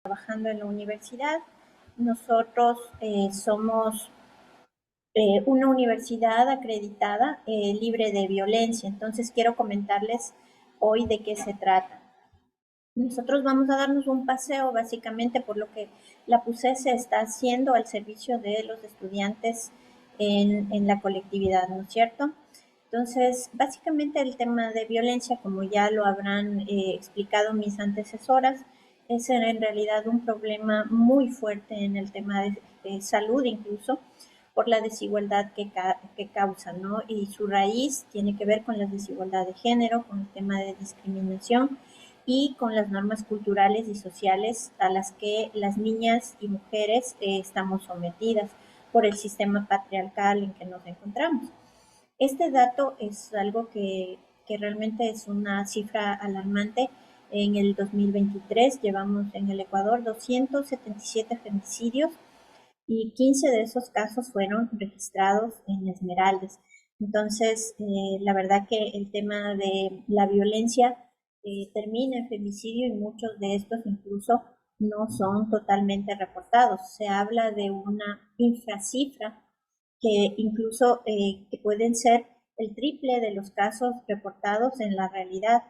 trabajando en la universidad. Nosotros somos una universidad acreditada libre de violencia. Entonces quiero comentarles hoy de qué se trata. Nosotros vamos a darnos un paseo básicamente por lo que la PUCE se está haciendo al servicio de los estudiantes en la colectividad, ¿no es cierto? Entonces, básicamente el tema de violencia, como ya lo habrán explicado mis antecesoras, es en realidad un problema muy fuerte en el tema de salud, incluso por la desigualdad que causa, ¿no? Y su raíz tiene que ver con la desigualdad de género, con el tema de discriminación y con las normas culturales y sociales a las que las niñas y mujeres estamos sometidas por el sistema patriarcal en que nos encontramos. Este dato es algo que realmente es una cifra alarmante. En el 2023 llevamos en el Ecuador 277 femicidios y 15 de esos casos fueron registrados en Esmeraldas. Entonces, la verdad que el tema de la violencia termina en femicidio y muchos de estos incluso no son totalmente reportados. Se habla de una infracifra que incluso que pueden ser el triple de los casos reportados en la realidad,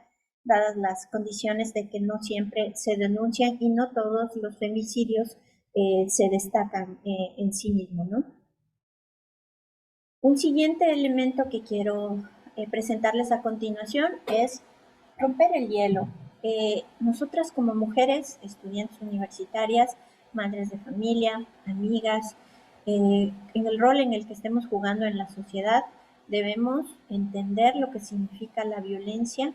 dadas las condiciones de que no siempre se denuncian y no todos los femicidios se destacan en sí mismos, ¿no? Un siguiente elemento que quiero presentarles a continuación es romper el hielo. Nosotras como mujeres, estudiantes universitarias, madres de familia, amigas, en el rol en el que estemos jugando en la sociedad, debemos entender lo que significa la violencia.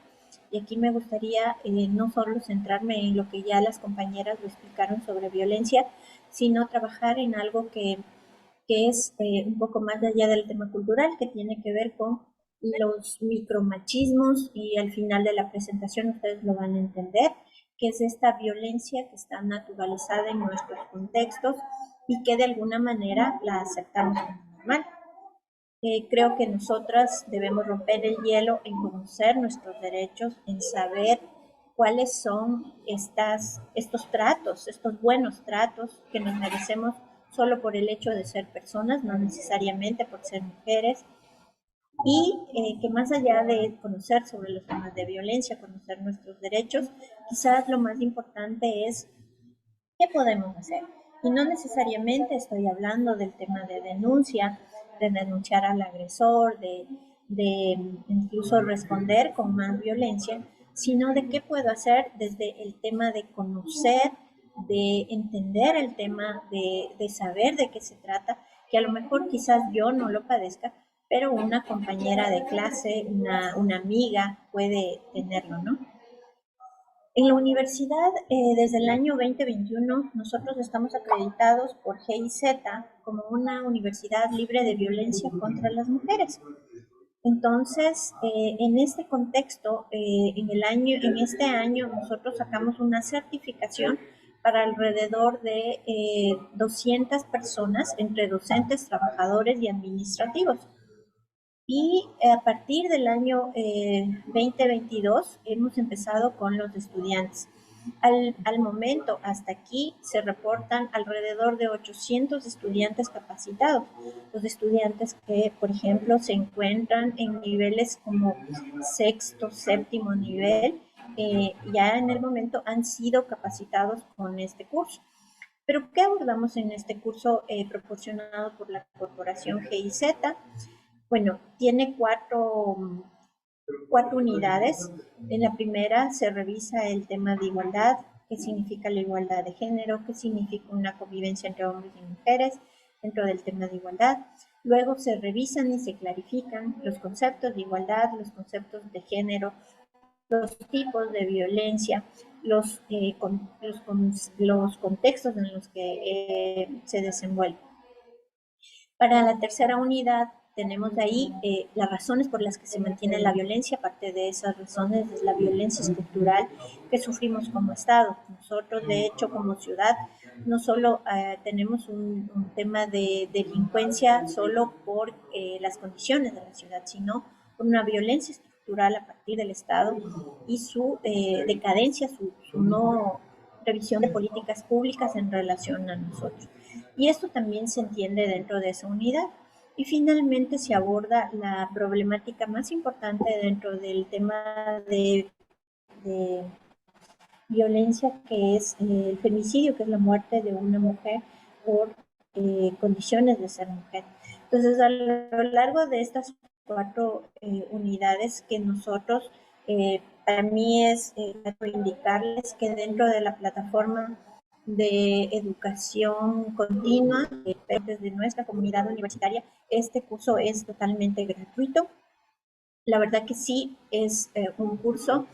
Y aquí me gustaría no solo centrarme en lo que ya las compañeras lo explicaron sobre violencia, sino trabajar en algo que es un poco más allá del tema cultural, que tiene que ver con los micromachismos y al final de la presentación ustedes lo van a entender, que es esta violencia que está naturalizada en nuestros contextos y que de alguna manera la aceptamos como normal. Creo que nosotras debemos romper el hielo en conocer nuestros derechos, en saber cuáles son estos tratos, estos buenos tratos que nos merecemos solo por el hecho de ser personas, no necesariamente por ser mujeres, y que más allá de conocer sobre los temas de violencia, conocer nuestros derechos, quizás lo más importante es qué podemos hacer. Y no necesariamente estoy hablando del tema de denunciar al agresor, de incluso responder con más violencia, sino de qué puedo hacer desde el tema de conocer, de entender el tema, de saber de qué se trata, que a lo mejor quizás yo no lo padezca, pero una compañera de clase, una amiga puede tenerlo, ¿no? En la universidad, desde el año 2021, nosotros estamos acreditados por GIZ como una universidad libre de violencia contra las mujeres. Entonces, en este contexto, en este año nosotros sacamos una certificación para alrededor de 200 personas, entre docentes, trabajadores y administrativos. Y a partir del año 2022 hemos empezado con los estudiantes. Al momento, hasta aquí, se reportan alrededor de 800 estudiantes capacitados. Los estudiantes que, por ejemplo, se encuentran en niveles como sexto, séptimo nivel, ya en el momento han sido capacitados con este curso. Pero, ¿qué abordamos en este curso proporcionado por la corporación GIZ? Bueno, tiene cuatro unidades. En la primera se revisa el tema de igualdad, qué significa la igualdad de género, qué significa una convivencia entre hombres y mujeres dentro del tema de igualdad. Luego se revisan y se clarifican los conceptos de igualdad, los conceptos de género, los tipos de violencia, los contextos en los que se desenvuelve. Para la tercera unidad tenemos ahí las razones por las que se mantiene la violencia. Parte de esas razones es la violencia estructural que sufrimos como Estado. Nosotros, de hecho, como ciudad, no solo tenemos un tema de delincuencia solo por las condiciones de la ciudad, sino por una violencia estructural a partir del Estado y su decadencia, su revisión de políticas públicas en relación a nosotros. Y esto también se entiende dentro de esa unidad. Y finalmente se aborda la problemática más importante dentro del tema de violencia, que es el femicidio, que es la muerte de una mujer por condiciones de ser mujer. Entonces, a lo largo de estas cuatro unidades que nosotros, para mí es indicarles que dentro de la plataforma de educación continua, desde nuestra comunidad universitaria, este curso es totalmente gratuito. La verdad que sí, es un curso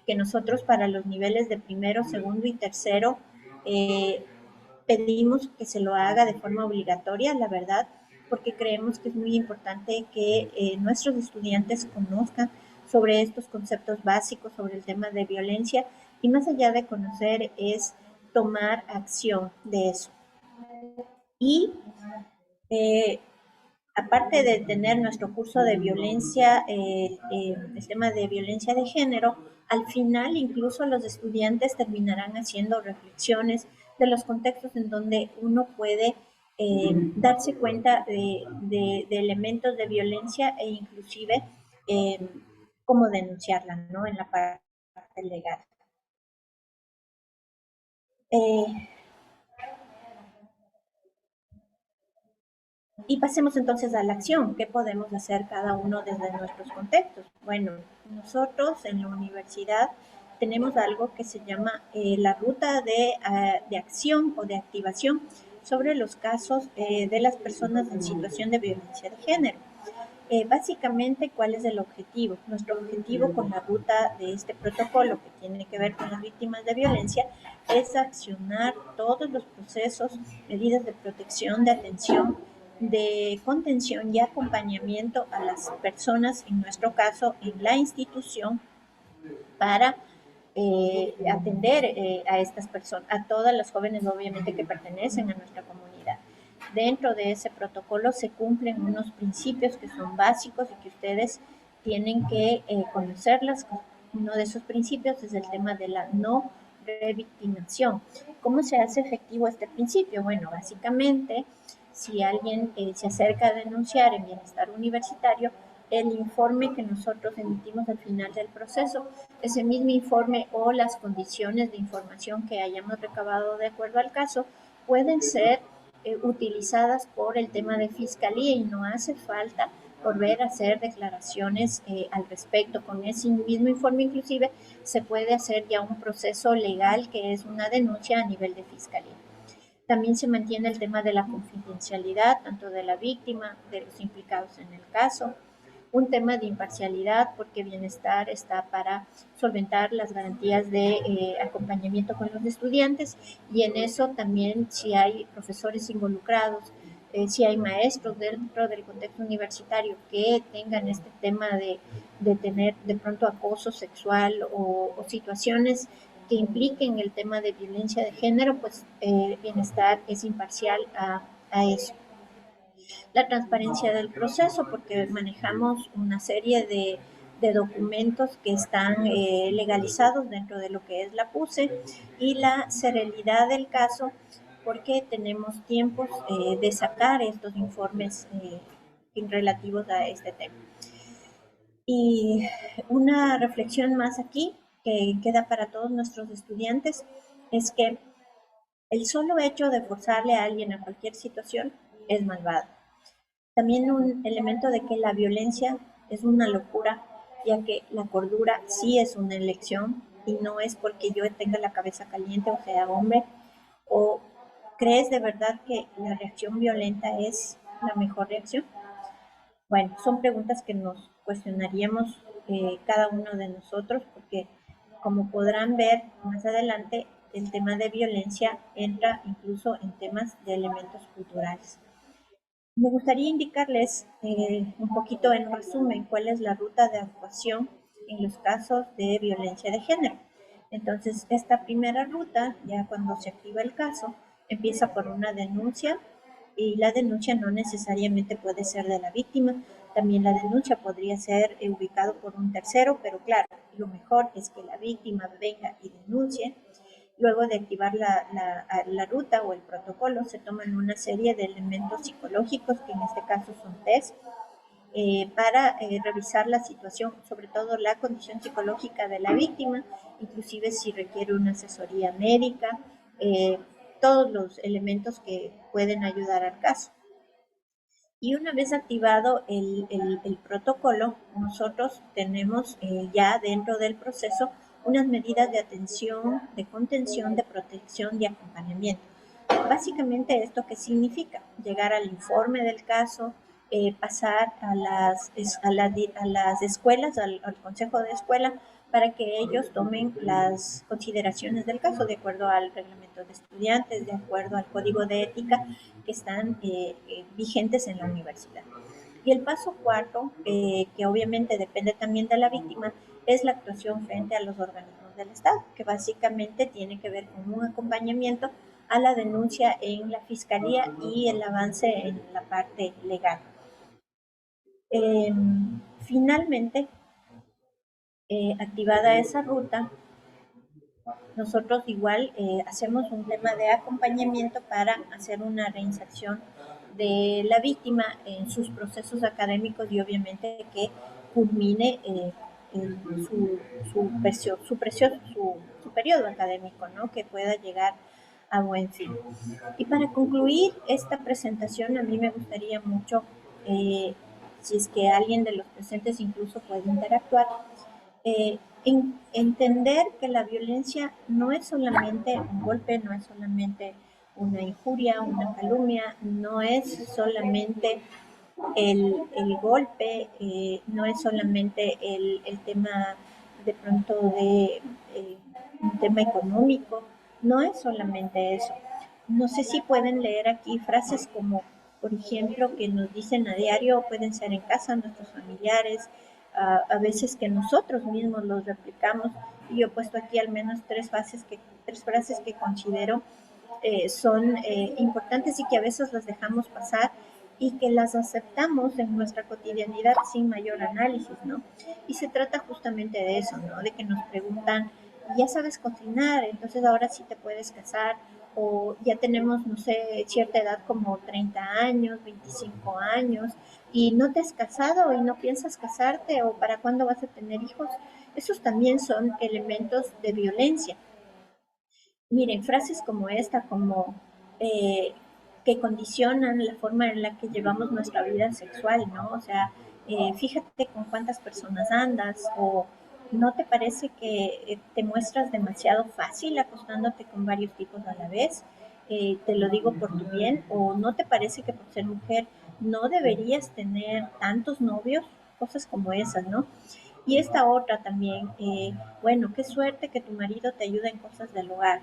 que nosotros para los niveles de primero, segundo y tercero eh, pedimos que se lo haga de forma obligatoria, la verdad, porque creemos que es muy importante que nuestros estudiantes conozcan sobre estos conceptos básicos, sobre el tema de violencia, y más allá de conocer es tomar acción de eso. Y eh, aparte de tener nuestro curso de violencia, el tema de violencia de género, al final incluso los estudiantes terminarán haciendo reflexiones de los contextos en donde uno puede darse cuenta de elementos de violencia e inclusive eh, cómo denunciarla, ¿no? En la parte legal. Eh, Y pasemos entonces a la acción. ¿Qué podemos hacer cada uno desde nuestros contextos? Bueno, nosotros en la universidad tenemos algo que se llama la ruta de acción o de activación sobre los casos de las personas en situación de violencia de género. Básicamente, ¿cuál es el objetivo? Nuestro objetivo con la ruta de este protocolo que tiene que ver con las víctimas de violencia es accionar todos los procesos, medidas de protección, de atención, de contención y acompañamiento a las personas, en nuestro caso, en la institución, para atender a estas personas, a todas las jóvenes obviamente que pertenecen a nuestra comunidad. Dentro de ese protocolo se cumplen unos principios que son básicos y que ustedes tienen que conocerlas. Uno de esos principios es el tema de la no revictimización. ¿Cómo se hace efectivo este principio? Bueno, básicamente, si alguien se acerca a denunciar en bienestar universitario, el informe que nosotros emitimos al final del proceso, ese mismo informe o las condiciones de información que hayamos recabado de acuerdo al caso, pueden ser utilizadas por el tema de fiscalía y no hace falta volver a hacer declaraciones al respecto. Con ese mismo informe inclusive se puede hacer ya un proceso legal que es una denuncia a nivel de fiscalía. También se mantiene el tema de la confidencialidad, tanto de la víctima, de los implicados en el caso, un tema de imparcialidad, porque Bienestar está para solventar las garantías de acompañamiento con los estudiantes, y en eso también si hay profesores involucrados, si hay maestros dentro del contexto universitario que tengan este tema de tener de pronto acoso sexual o situaciones que impliquen el tema de violencia de género, pues Bienestar es imparcial a eso. La transparencia del proceso, porque manejamos una serie de documentos que están legalizados dentro de lo que es la PUSE, y la serenidad del caso, porque tenemos tiempos de sacar estos informes relativos a este tema. Y una reflexión más aquí que queda para todos nuestros estudiantes es que el solo hecho de forzarle a alguien a cualquier situación es malvado. También un elemento de que la violencia es una locura, ya que la cordura sí es una elección y no es porque yo tenga la cabeza caliente o sea hombre. ¿O crees de verdad que la reacción violenta es la mejor reacción? Bueno, son preguntas que nos cuestionaríamos cada uno de nosotros, porque como podrán ver más adelante, el tema de violencia entra incluso en temas de elementos culturales. Me gustaría indicarles un poquito en resumen cuál es la ruta de actuación en los casos de violencia de género. Entonces, esta primera ruta, ya cuando se activa el caso, empieza por una denuncia, y la denuncia no necesariamente puede ser de la víctima, también la denuncia podría ser ubicado por un tercero, pero claro, lo mejor es que la víctima venga y denuncie. Luego de activar la ruta o el protocolo, se toman una serie de elementos psicológicos, que en este caso son test, para revisar la situación, sobre todo la condición psicológica de la víctima, inclusive si requiere una asesoría médica, eh, todos los elementos que pueden ayudar al caso. Y una vez activado el protocolo, nosotros tenemos ya dentro del proceso unas medidas de atención, de contención, de protección, de acompañamiento. Básicamente, ¿esto qué significa? Llegar al informe del caso, pasar a las escuelas, al consejo de escuela, para que ellos tomen las consideraciones del caso de acuerdo al reglamento de estudiantes, de acuerdo al código de ética que están vigentes en la universidad. Y el paso cuarto, que obviamente depende también de la víctima, es la actuación frente a los organismos del Estado, que básicamente tiene que ver con un acompañamiento a la denuncia en la fiscalía y el avance en la parte legal. Eh, Finalmente, activada esa ruta, nosotros igual hacemos un tema de acompañamiento para hacer una reinserción de la víctima en sus procesos académicos y obviamente que culmine en su periodo académico, ¿no? Que pueda llegar a buen fin. Y para concluir esta presentación, a mí me gustaría mucho, si es que alguien de los presentes incluso puede interactuar, entender que la violencia no es solamente un golpe, no es solamente una injuria, una calumnia, no es solamente el golpe, no es solamente el tema de pronto de un tema económico, no es solamente eso. No sé si pueden leer aquí frases como, por ejemplo, que nos dicen a diario, pueden ser en casa, nuestros familiares, a veces que nosotros mismos los replicamos. Y yo he puesto aquí al menos tres frases que considero son importantes y que a veces las dejamos pasar y que las aceptamos en nuestra cotidianidad sin mayor análisis, ¿no? Y se trata justamente de eso, ¿no? De que nos preguntan, ya sabes cocinar, entonces ahora sí te puedes casar, o ya tenemos, no sé, cierta edad como 30 años, 25 años, y no te has casado y no piensas casarte, o para cuándo vas a tener hijos. Esos también son elementos de violencia. Miren, frases como esta, como eh, que condicionan la forma en la que llevamos nuestra vida sexual, ¿no? O sea, fíjate con cuántas personas andas, o no te parece que te muestras demasiado fácil acostándote con varios tipos a la vez, te lo digo por tu bien, o no te parece que por ser mujer no deberías tener tantos novios, cosas como esas, ¿no? Y esta otra también, bueno, qué suerte que tu marido te ayuda en cosas del hogar.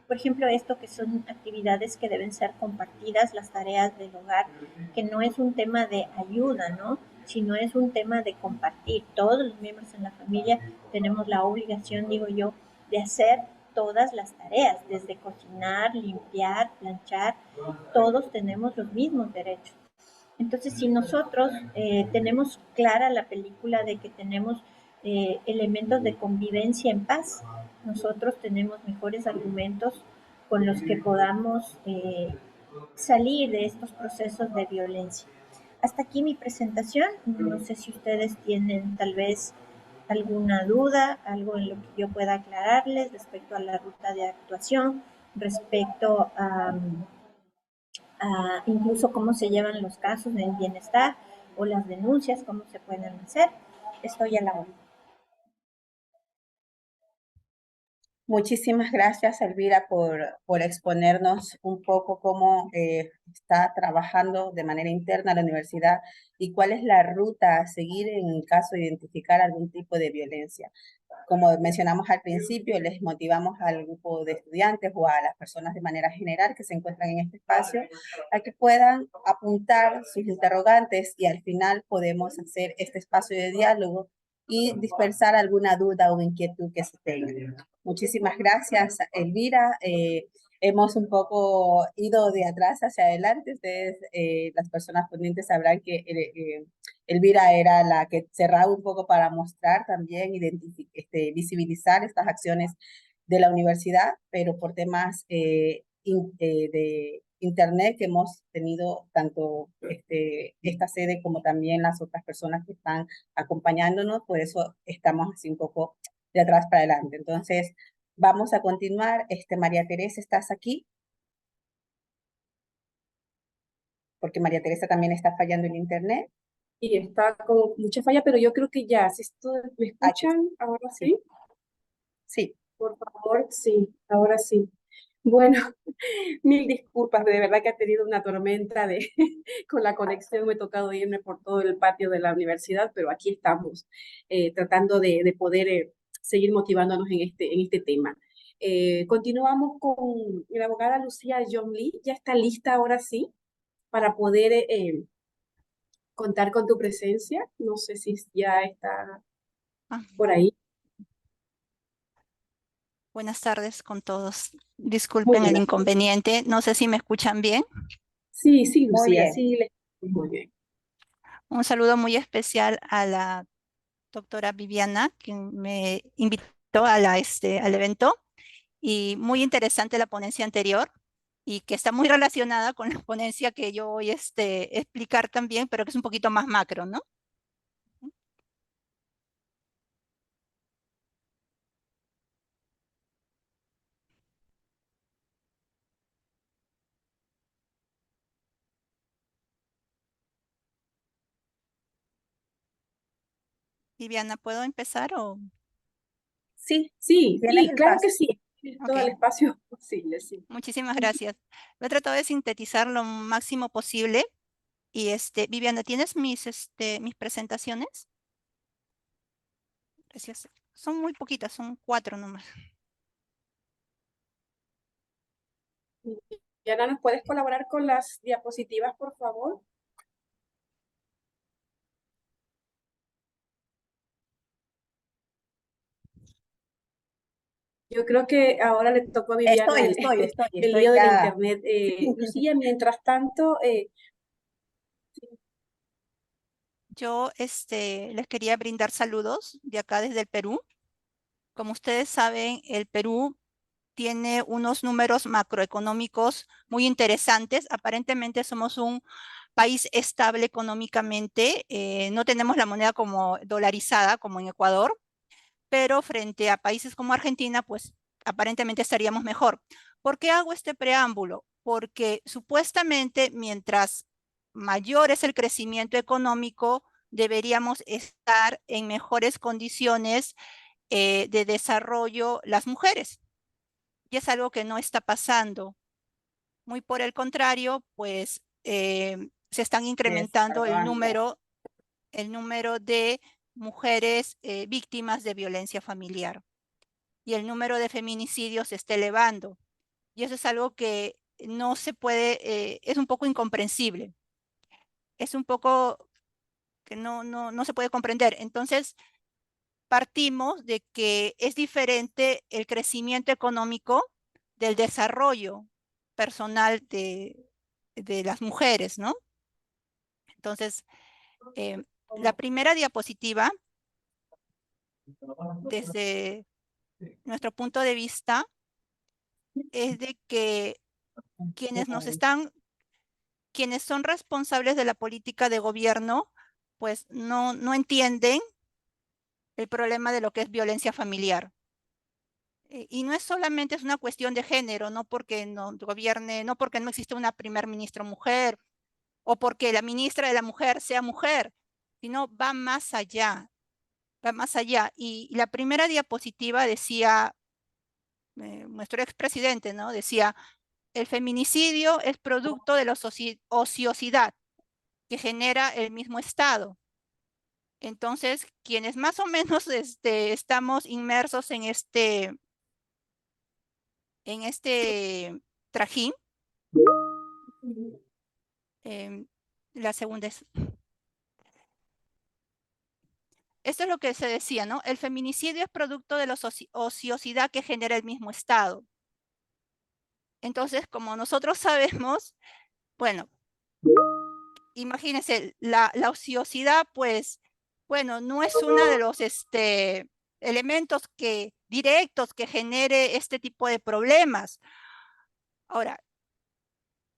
Por ejemplo, esto que son actividades que deben ser compartidas, las tareas del hogar, que no es un tema de ayuda, ¿no? Sino es un tema de compartir. Todos los miembros en la familia tenemos la obligación, digo yo, de hacer todas las tareas, desde cocinar, limpiar, planchar, todos tenemos los mismos derechos. Entonces, si nosotros tenemos clara la película de que tenemos elementos de convivencia en paz, nosotros tenemos mejores argumentos con los que podamos salir de estos procesos de violencia. Hasta aquí mi presentación. No sé si ustedes tienen tal vez alguna duda, algo en lo que yo pueda aclararles respecto a la ruta de actuación, respecto a incluso cómo se llevan los casos del bienestar o las denuncias, cómo se pueden hacer. Estoy a la orden. Muchísimas gracias, Elvira, por exponernos un poco cómo está trabajando de manera interna la universidad y cuál es la ruta a seguir en caso de identificar algún tipo de violencia. Como mencionamos al principio, les motivamos al grupo de estudiantes o a las personas de manera general que se encuentran en este espacio a que puedan apuntar sus interrogantes y al final podemos hacer este espacio de diálogo y dispersar alguna duda o inquietud que se tenga. Muchísimas gracias, Elvira. Hemos un poco ido de atrás hacia adelante. Ustedes, las personas ponentes, sabrán que Elvira era la que cerraba un poco para mostrar también, visibilizar estas acciones de la universidad, pero por temas de internet que hemos tenido tanto esta sede como también las otras personas que están acompañándonos, por eso estamos así un poco de atrás para adelante. Entonces, vamos a continuar. María Teresa, ¿estás aquí? Porque María Teresa también está fallando en internet. Y está con mucha falla, pero yo creo que ya, si me Aquí, escuchan, ahora sí, sí, sí. por favor, sí, ahora sí. Bueno, mil disculpas, de verdad que ha tenido una tormenta con la conexión, me he tocado irme por todo el patio de la universidad, pero aquí estamos tratando de poder seguir motivándonos en este tema. Continuamos con la abogada Lucía John Lee, ya está lista ahora sí para poder contar con tu presencia. No sé si ya está Ah, por ahí. buenas tardes con todos. Muy Disculpen el bien. inconveniente. No sé si me escuchan bien. Sí, sí, Muy Lucía, bien. sí, muy bien. Un saludo muy especial a la doctora Viviana, quien me invitó al evento. Y muy interesante la ponencia anterior y que está muy relacionada con la ponencia que yo voy a explicar también, pero que es un poquito más macro, ¿no? Viviana, ¿puedo empezar o...? Sí, Sí, tienes sí, el claro que espacio. sí. Tienes todo el Ok, espacio posible, sí. muchísimas gracias. Lo he tratado de sintetizar lo máximo posible. Y Viviana, ¿tienes mis presentaciones? Gracias. Son muy poquitas, son 4 nomás. Diana, ¿nos puedes colaborar con las diapositivas, por favor? Yo creo que ahora le tocó a Viviana el Estoy lío del ya. internet. Lucía, mientras tanto, Yo les quería brindar saludos de acá desde el Perú. Como ustedes saben, el Perú tiene unos números macroeconómicos muy interesantes. Aparentemente somos un país estable económicamente. No tenemos la moneda como dolarizada como en Ecuador, pero frente a países como Argentina, pues aparentemente estaríamos mejor. ¿Por qué hago este preámbulo? Porque supuestamente mientras mayor es el crecimiento económico, deberíamos estar en mejores condiciones de desarrollo las mujeres. Y es algo que no está pasando. Muy por el contrario, pues se están Es incrementando perdón. el número de mujeres víctimas de violencia familiar y el número de feminicidios se está elevando. Y eso es algo que no se puede, es un poco incomprensible, es un poco que no se puede comprender. Entonces, partimos de que es diferente el crecimiento económico del desarrollo personal de las mujeres, ¿no? Entonces, la primera diapositiva, desde nuestro punto de vista, es de que quienes nos están quienes son responsables de la política de gobierno, pues no entienden el problema de lo que es violencia familiar. Y no es solamente es una cuestión de género, no porque no gobierne, no porque no existe una primer ministra mujer o porque la ministra de la mujer sea mujer, sino va más allá, va más allá. Y la primera diapositiva decía, nuestro expresidente, ¿no? Decía, el feminicidio es producto de la ociosidad que genera el mismo Estado. Entonces, quienes más o menos estamos inmersos en este trajín, em, la segunda es, esto es lo que se decía, ¿no? El feminicidio es producto de la ociosidad que genera el mismo Estado. Entonces, como nosotros sabemos, bueno, imagínense, la ociosidad, pues, bueno, no es uno de los elementos que directos que genere este tipo de problemas. Ahora,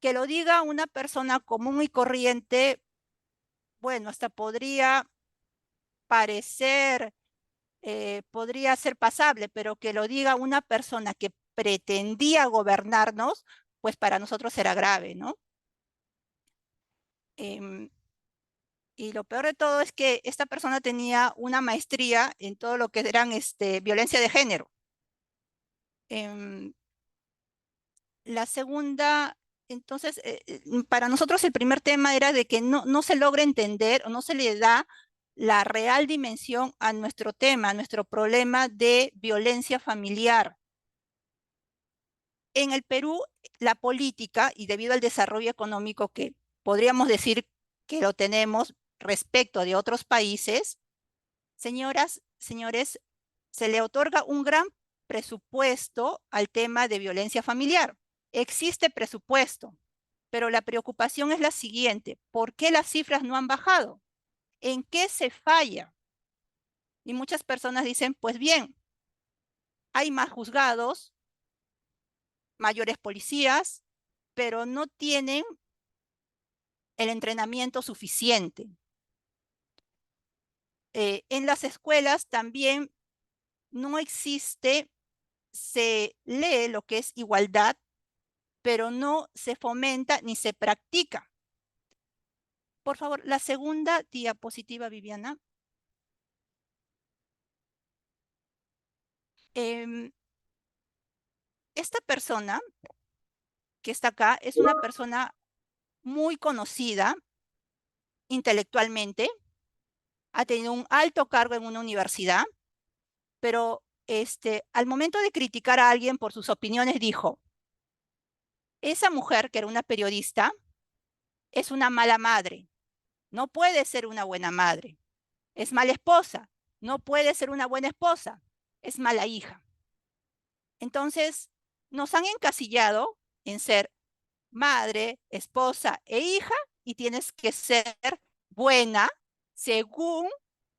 que lo diga una persona común y corriente, bueno, hasta podría parecer, podría ser pasable, pero que lo diga una persona que pretendía gobernarnos, pues para nosotros era grave, ¿no? Y lo peor de todo es que esta persona tenía una maestría en todo lo que eran violencia de género. La segunda, entonces, para nosotros el primer tema era de que no se logra entender o no se le da la real dimensión a nuestro tema, a nuestro problema de violencia familiar. En el Perú, la política, y debido al desarrollo económico que podríamos decir que lo tenemos respecto de otros países, señoras, señores, se le otorga un gran presupuesto al tema de violencia familiar. Existe presupuesto, pero la preocupación es la siguiente: ¿por qué las cifras no han bajado? ¿En qué se falla? Y muchas personas dicen, pues bien, hay más juzgados, mayores policías, pero no tienen el entrenamiento suficiente. En las escuelas también no existe, se lee lo que es igualdad, pero no se fomenta ni se practica. Por favor, la segunda diapositiva, Viviana. Esta persona que está acá es una persona muy conocida intelectualmente, ha tenido un alto cargo en una universidad, pero al momento de criticar a alguien por sus opiniones dijo, esa mujer, que era una periodista, es una mala madre, no puede ser una buena madre, es mala esposa, no puede ser una buena esposa, es mala hija. Entonces, nos han encasillado en ser madre, esposa e hija, y tienes que ser buena según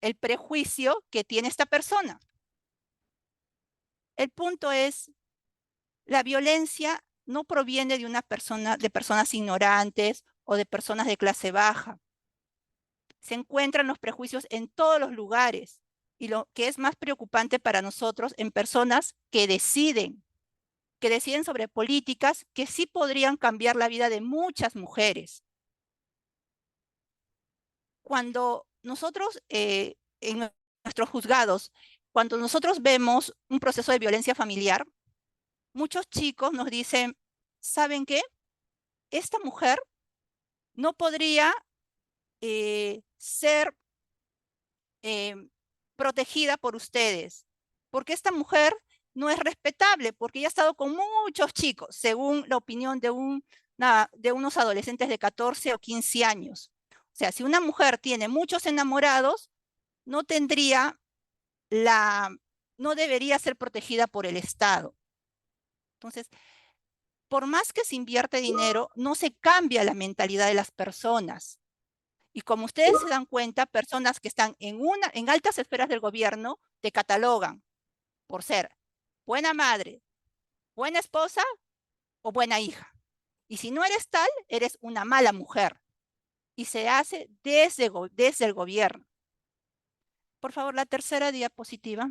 el prejuicio que tiene esta persona. El punto es, la violencia no proviene de una persona, de personas ignorantes o de personas de clase baja. Se encuentran los prejuicios en todos los lugares, y lo que es más preocupante para nosotros, en personas que deciden sobre políticas que sí podrían cambiar la vida de muchas mujeres. Cuando nosotros, en nuestros juzgados, cuando nosotros vemos un proceso de violencia familiar, muchos chicos nos dicen, ¿saben qué? Esta mujer no podría ser protegida por ustedes, porque esta mujer no es respetable, porque ella ha estado con muchos chicos, según la opinión de unos adolescentes de 14 o 15 años. O sea, si una mujer tiene muchos enamorados, no debería ser protegida por el Estado. Entonces, por más que se invierte dinero, no se cambia la mentalidad de las personas. Y como ustedes se dan cuenta, personas que están en altas esferas del gobierno te catalogan por ser buena madre, buena esposa o buena hija. Y si no eres tal, eres una mala mujer. Y se hace desde el gobierno. Por favor, la tercera diapositiva.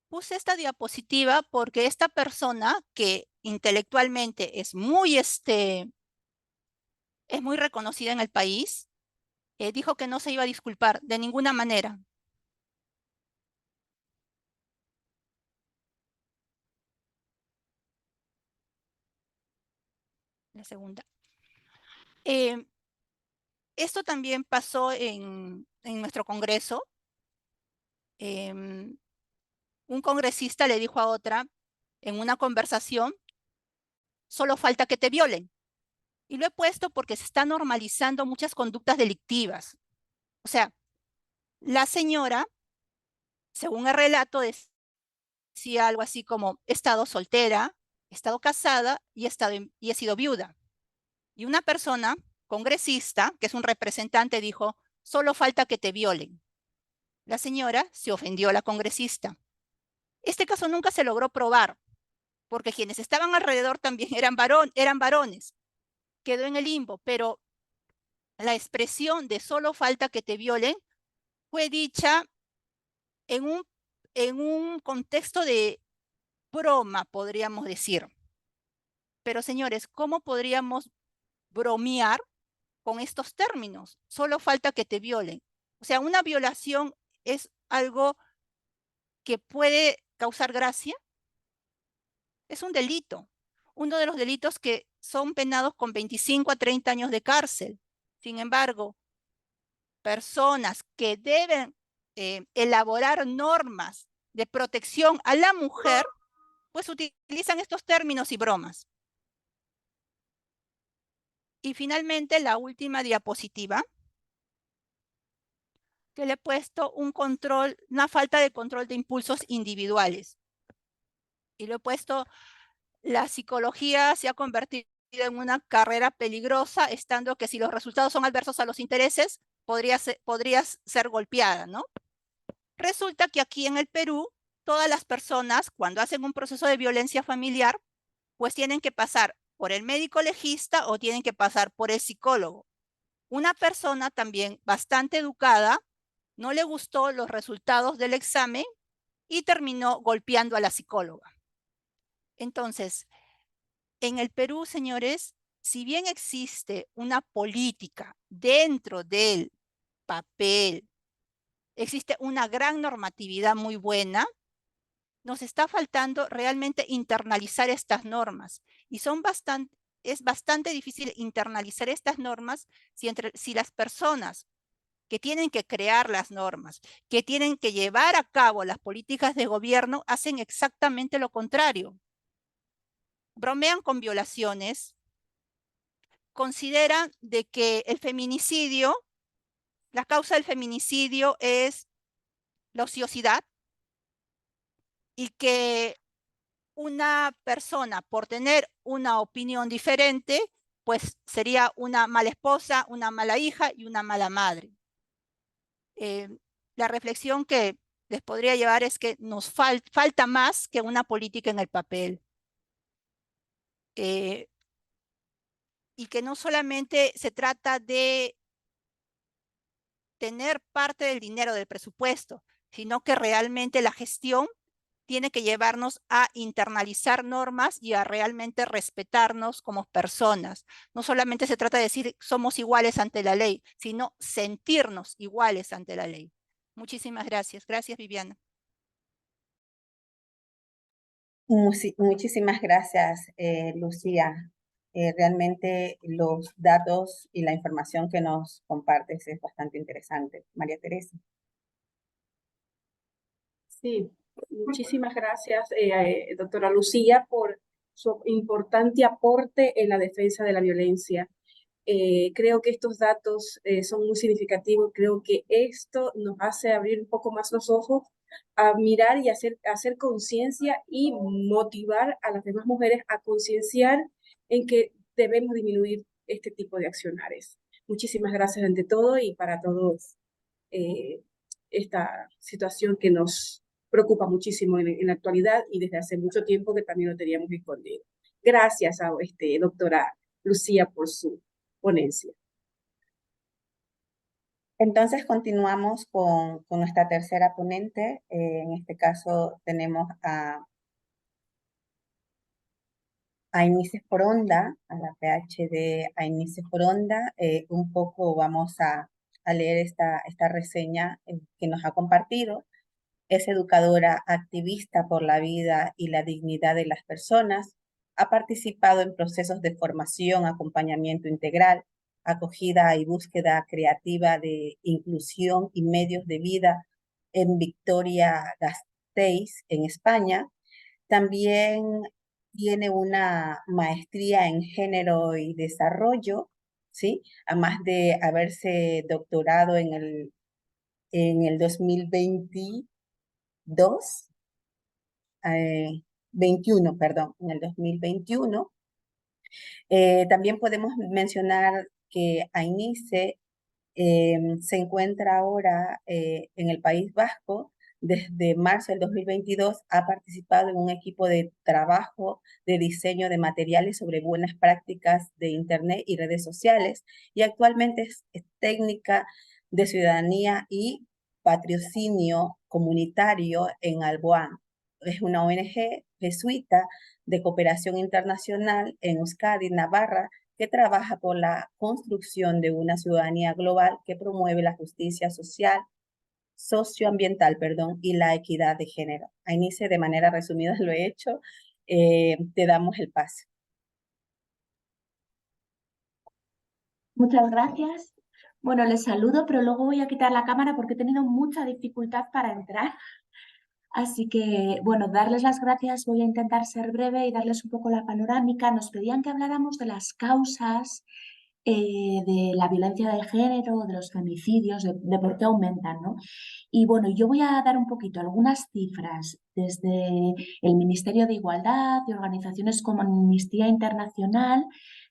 Puse esta diapositiva porque esta persona, que intelectualmente es muy reconocida en el país, dijo que no se iba a disculpar de ninguna manera. La segunda. Esto también pasó en nuestro Congreso. Un congresista le dijo a otra en una conversación, solo falta que te violen. Y lo he puesto porque se están normalizando muchas conductas delictivas. O sea, la señora, según el relato, decía algo así como, he estado soltera, he estado casada y he sido viuda. Y una persona, congresista, que es un representante, dijo, solo falta que te violen. La señora se ofendió a la congresista. Este caso nunca se logró probar, porque quienes estaban alrededor también eran varones. Quedó en el limbo, pero la expresión de solo falta que te violen fue dicha en un contexto de broma, podríamos decir. Pero señores, ¿cómo podríamos bromear con estos términos? Solo falta que te violen. O sea, una violación es algo que puede causar gracia. Es un delito. Uno de los delitos que son penados con 25 a 30 años de cárcel. Sin embargo, personas que deben elaborar normas de protección a la mujer, pues utilizan estos términos y bromas. Y finalmente, la última diapositiva, que le he puesto una falta de control de impulsos individuales. Y le he puesto, la psicología se ha convertido en una carrera peligrosa, estando que si los resultados son adversos a los intereses, podrías ser golpeada, ¿no? Resulta que aquí en el Perú, todas las personas, cuando hacen un proceso de violencia familiar, pues tienen que pasar por el médico legista o tienen que pasar por el psicólogo. Una persona también bastante educada no le gustó los resultados del examen y terminó golpeando a la psicóloga. Entonces, en el Perú, señores, si bien existe una política dentro del papel, existe una gran normatividad muy buena, nos está faltando realmente internalizar estas normas. Y es bastante difícil internalizar estas normas si las personas que tienen que crear las normas, que tienen que llevar a cabo las políticas de gobierno, hacen exactamente lo contrario. Bromean con violaciones, consideran de que el feminicidio, la causa del feminicidio es la ociosidad y que una persona por tener una opinión diferente, pues sería una mala esposa, una mala hija y una mala madre. La reflexión que les podría llevar es que nos falta más que una política en el papel. Y que no solamente se trata de tener parte del dinero del presupuesto, sino que realmente la gestión tiene que llevarnos a internalizar normas y a realmente respetarnos como personas. No solamente se trata de decir somos iguales ante la ley, sino sentirnos iguales ante la ley. Muchísimas gracias. Gracias, Viviana. Muchísimas gracias, Lucía. Realmente los datos y la información que nos compartes es bastante interesante. María Teresa. Sí, muchísimas gracias, doctora Lucía, por su importante aporte en la defensa de la violencia. Creo que estos datos son muy significativos. Creo que esto nos hace abrir un poco más los ojos a mirar y hacer conciencia y motivar a las demás mujeres a concienciar en que debemos disminuir este tipo de accionares. Muchísimas gracias ante todo y para todos esta situación que nos preocupa muchísimo en la actualidad y desde hace mucho tiempo que también lo teníamos escondido. Gracias a doctora Lucía por su ponencia. Entonces continuamos con nuestra tercera ponente. En este caso tenemos a Ainice Foronda, a la PhD Ainice Foronda. Un poco vamos a leer esta reseña que nos ha compartido. Es educadora activista por la vida y la dignidad de las personas. Ha participado en procesos de formación, acompañamiento integral, acogida y búsqueda creativa de inclusión y medios de vida en Vitoria-Gasteiz, en España. También tiene una maestría en género y desarrollo, ¿sí? Además de haberse doctorado en el 2022 21, perdón, en el 2021. También podemos mencionar que AINICE se encuentra ahora en el País Vasco. Desde marzo del 2022 ha participado en un equipo de trabajo de diseño de materiales sobre buenas prácticas de Internet y redes sociales, y actualmente es técnica de ciudadanía y patrocinio comunitario en Alboan. Es una ONG jesuita de cooperación internacional en Euskadi, Navarra, que trabaja por la construcción de una ciudadanía global que promueve la justicia social, socioambiental, y la equidad de género. Ainice, de manera resumida lo he hecho. Te damos el pase. Muchas gracias. Bueno, les saludo, pero luego voy a quitar la cámara porque he tenido mucha dificultad para entrar. Así que, bueno, darles las gracias, voy a intentar ser breve y darles un poco la panorámica. Nos pedían que habláramos de las causas de la violencia de género, de los femicidios, de por qué aumentan, ¿no? Y bueno, yo voy a dar un poquito algunas cifras desde el Ministerio de Igualdad y organizaciones como Amnistía Internacional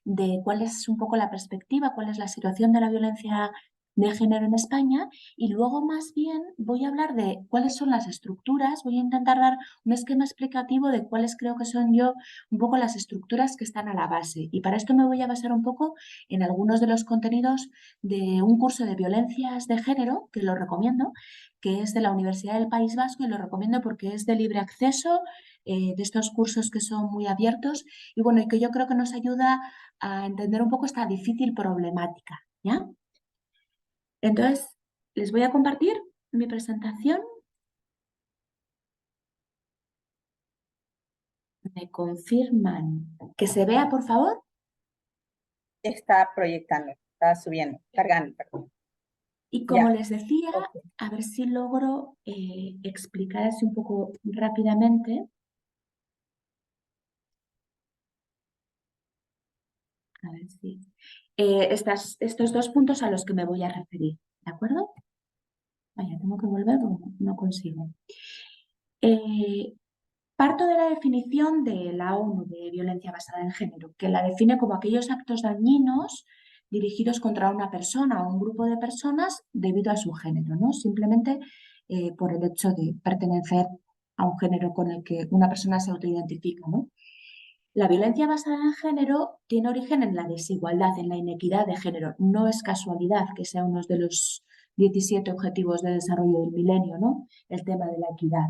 de cuál es un poco la perspectiva, cuál es la situación de la violencia de género en España, y luego más bien voy a hablar de cuáles son las estructuras, voy a intentar dar un esquema explicativo de cuáles creo que son yo un poco las estructuras que están a la base. Y para esto me voy a basar un poco en algunos de los contenidos de un curso de violencias de género, que lo recomiendo, que es de la Universidad del País Vasco, y lo recomiendo porque es de libre acceso, de estos cursos que son muy abiertos, y bueno, y que yo creo que nos ayuda a entender un poco esta difícil problemática, ¿ya? Entonces, les voy a compartir mi presentación. ¿Me confirman que se vea, por favor? Está proyectando, está subiendo, cargando, perdón. Y como Ya. les decía, Okay. a ver si logro explicar así un poco rápidamente. A ver si... estos dos puntos a los que me voy a referir, ¿de acuerdo? Vaya, tengo que volver, no consigo. Parto de la definición de la ONU de violencia basada en género, que la define como aquellos actos dañinos dirigidos contra una persona o un grupo de personas debido a su género, ¿no? Simplemente por el hecho de pertenecer a un género con el que una persona se autoidentifica, ¿no? La violencia basada en género tiene origen en la desigualdad, en la inequidad de género. No es casualidad que sea uno de los 17 objetivos de desarrollo del milenio, ¿no? El tema de la equidad.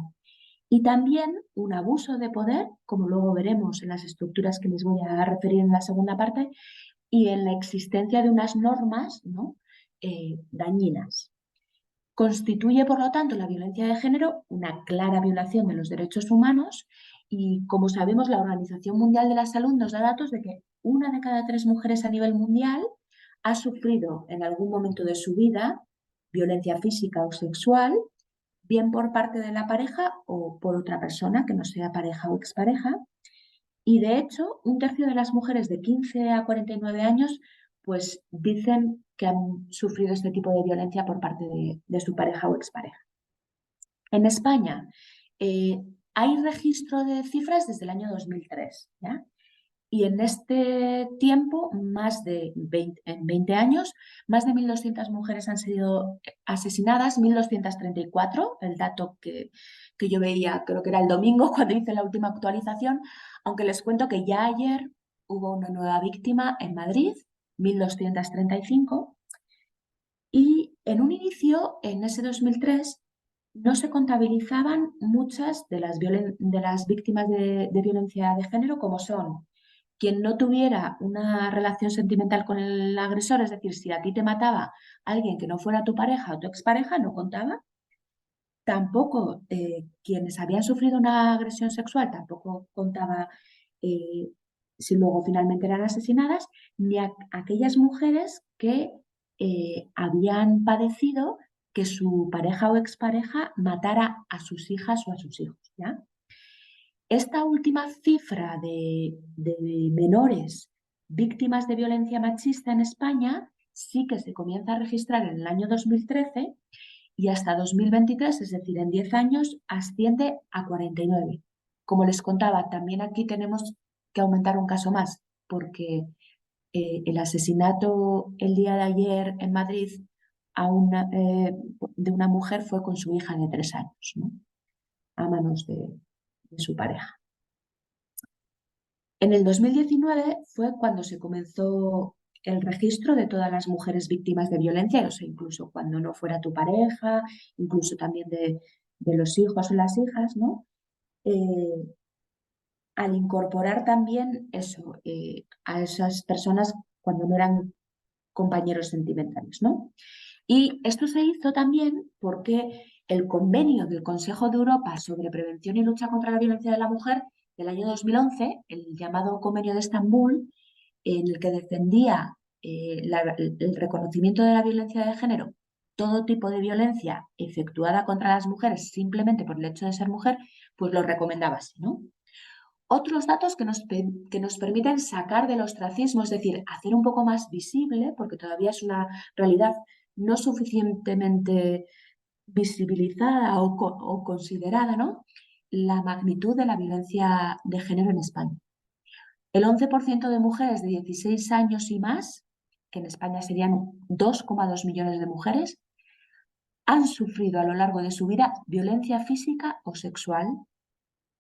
Y también un abuso de poder, como luego veremos en las estructuras que les voy a referir en la segunda parte, y en la existencia de unas normas, ¿no? Dañinas. Constituye, por lo tanto, la violencia de género una clara violación de los derechos humanos, y, como sabemos, la Organización Mundial de la Salud nos da datos de que 1 de cada 3 mujeres a nivel mundial ha sufrido en algún momento de su vida violencia física o sexual, bien por parte de la pareja o por otra persona que no sea pareja o expareja. Y de hecho, 1/3 de las mujeres de 15 a 49 años pues dicen que han sufrido este tipo de violencia por parte de su pareja o expareja. En España hay registro de cifras desde el año 2003, ¿ya? Y en este tiempo, en 20 años, más de 1.200 mujeres han sido asesinadas, 1.234, el dato que yo veía, creo que era el domingo cuando hice la última actualización, aunque les cuento que ya ayer hubo una nueva víctima en Madrid, 1.235, y en un inicio, en ese 2003, no se contabilizaban muchas de las víctimas de violencia de género, como son quien no tuviera una relación sentimental con el agresor, es decir, si a ti te mataba alguien que no fuera tu pareja o tu expareja, no contaba. Tampoco quienes habían sufrido una agresión sexual, tampoco contaba si luego finalmente eran asesinadas, ni aquellas mujeres que habían padecido que su pareja o expareja matara a sus hijas o a sus hijos, ¿ya? Esta última cifra de menores víctimas de violencia machista en España sí que se comienza a registrar en el año 2013, y hasta 2023, es decir, en 10 años, asciende a 49. Como les contaba, también aquí tenemos que aumentar un caso más, porque el asesinato el día de ayer en Madrid de una mujer fue con su hija de 3 años, ¿no? A manos de su pareja. En el 2019 fue cuando se comenzó el registro de todas las mujeres víctimas de violencia, o sea, incluso cuando no fuera tu pareja, incluso también de los hijos o las hijas, ¿no? Al incorporar también eso, a esas personas cuando no eran compañeros sentimentales, ¿no? Y esto se hizo también porque el convenio del Consejo de Europa sobre prevención y lucha contra la violencia de la mujer del año 2011, el llamado Convenio de Estambul, en el que defendía el reconocimiento de la violencia de género, todo tipo de violencia efectuada contra las mujeres simplemente por el hecho de ser mujer, pues lo recomendaba así, ¿no? Otros datos que nos permiten sacar del ostracismo, es decir, hacer un poco más visible, porque todavía es una realidad no suficientemente visibilizada o considerada, ¿no? La magnitud de la violencia de género en España. El 11% de mujeres de 16 años y más, que en España serían 2,2 millones de mujeres, han sufrido a lo largo de su vida violencia física o sexual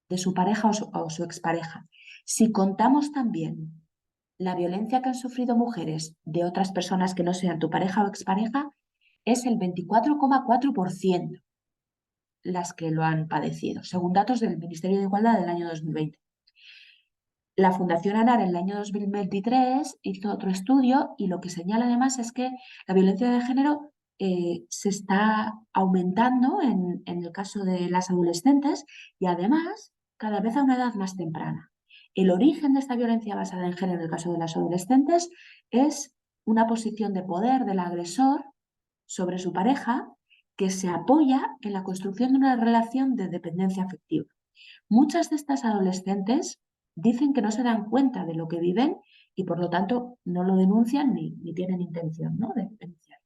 de su pareja o su expareja. Si contamos también la violencia que han sufrido mujeres de otras personas que no sean tu pareja o expareja, es el 24,4% las que lo han padecido, según datos del Ministerio de Igualdad del año 2020. La Fundación ANAR en el año 2023 hizo otro estudio y lo que señala además es que la violencia de género se está aumentando en el caso de las adolescentes y además cada vez a una edad más temprana. El origen de esta violencia basada en género en el caso de las adolescentes es una posición de poder del agresor sobre su pareja que se apoya en la construcción de una relación de dependencia afectiva. Muchas de estas adolescentes dicen que no se dan cuenta de lo que viven y por lo tanto no lo denuncian ni tienen intención, ¿no?, de denunciar.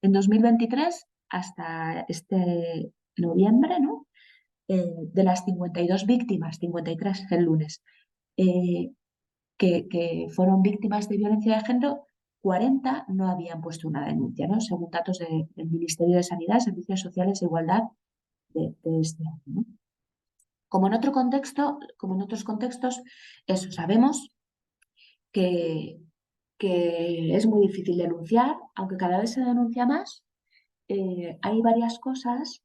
En 2023, hasta este noviembre, ¿no?, de las 52 víctimas, 53 el lunes, que fueron víctimas de violencia de género, 40 no habían puesto una denuncia, ¿no?, según datos del Ministerio de Sanidad, Servicios Sociales e Igualdad de este año, ¿no? Como en otros contextos, eso sabemos que es muy difícil denunciar, aunque cada vez se denuncia más. Hay varias cosas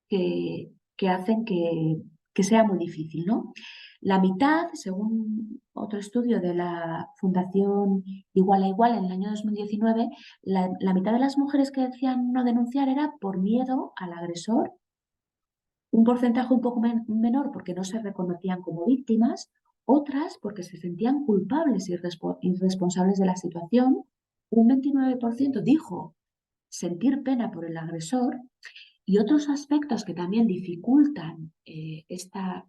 que hacen que sea muy difícil, ¿no? La mitad, según otro estudio de la Fundación Igual a Igual en el año 2019, la mitad de las mujeres que decían no denunciar era por miedo al agresor, un porcentaje un poco menor porque no se reconocían como víctimas, otras porque se sentían culpables y irresponsables de la situación. Un 29% dijo sentir pena por el agresor y otros aspectos que también dificultan esta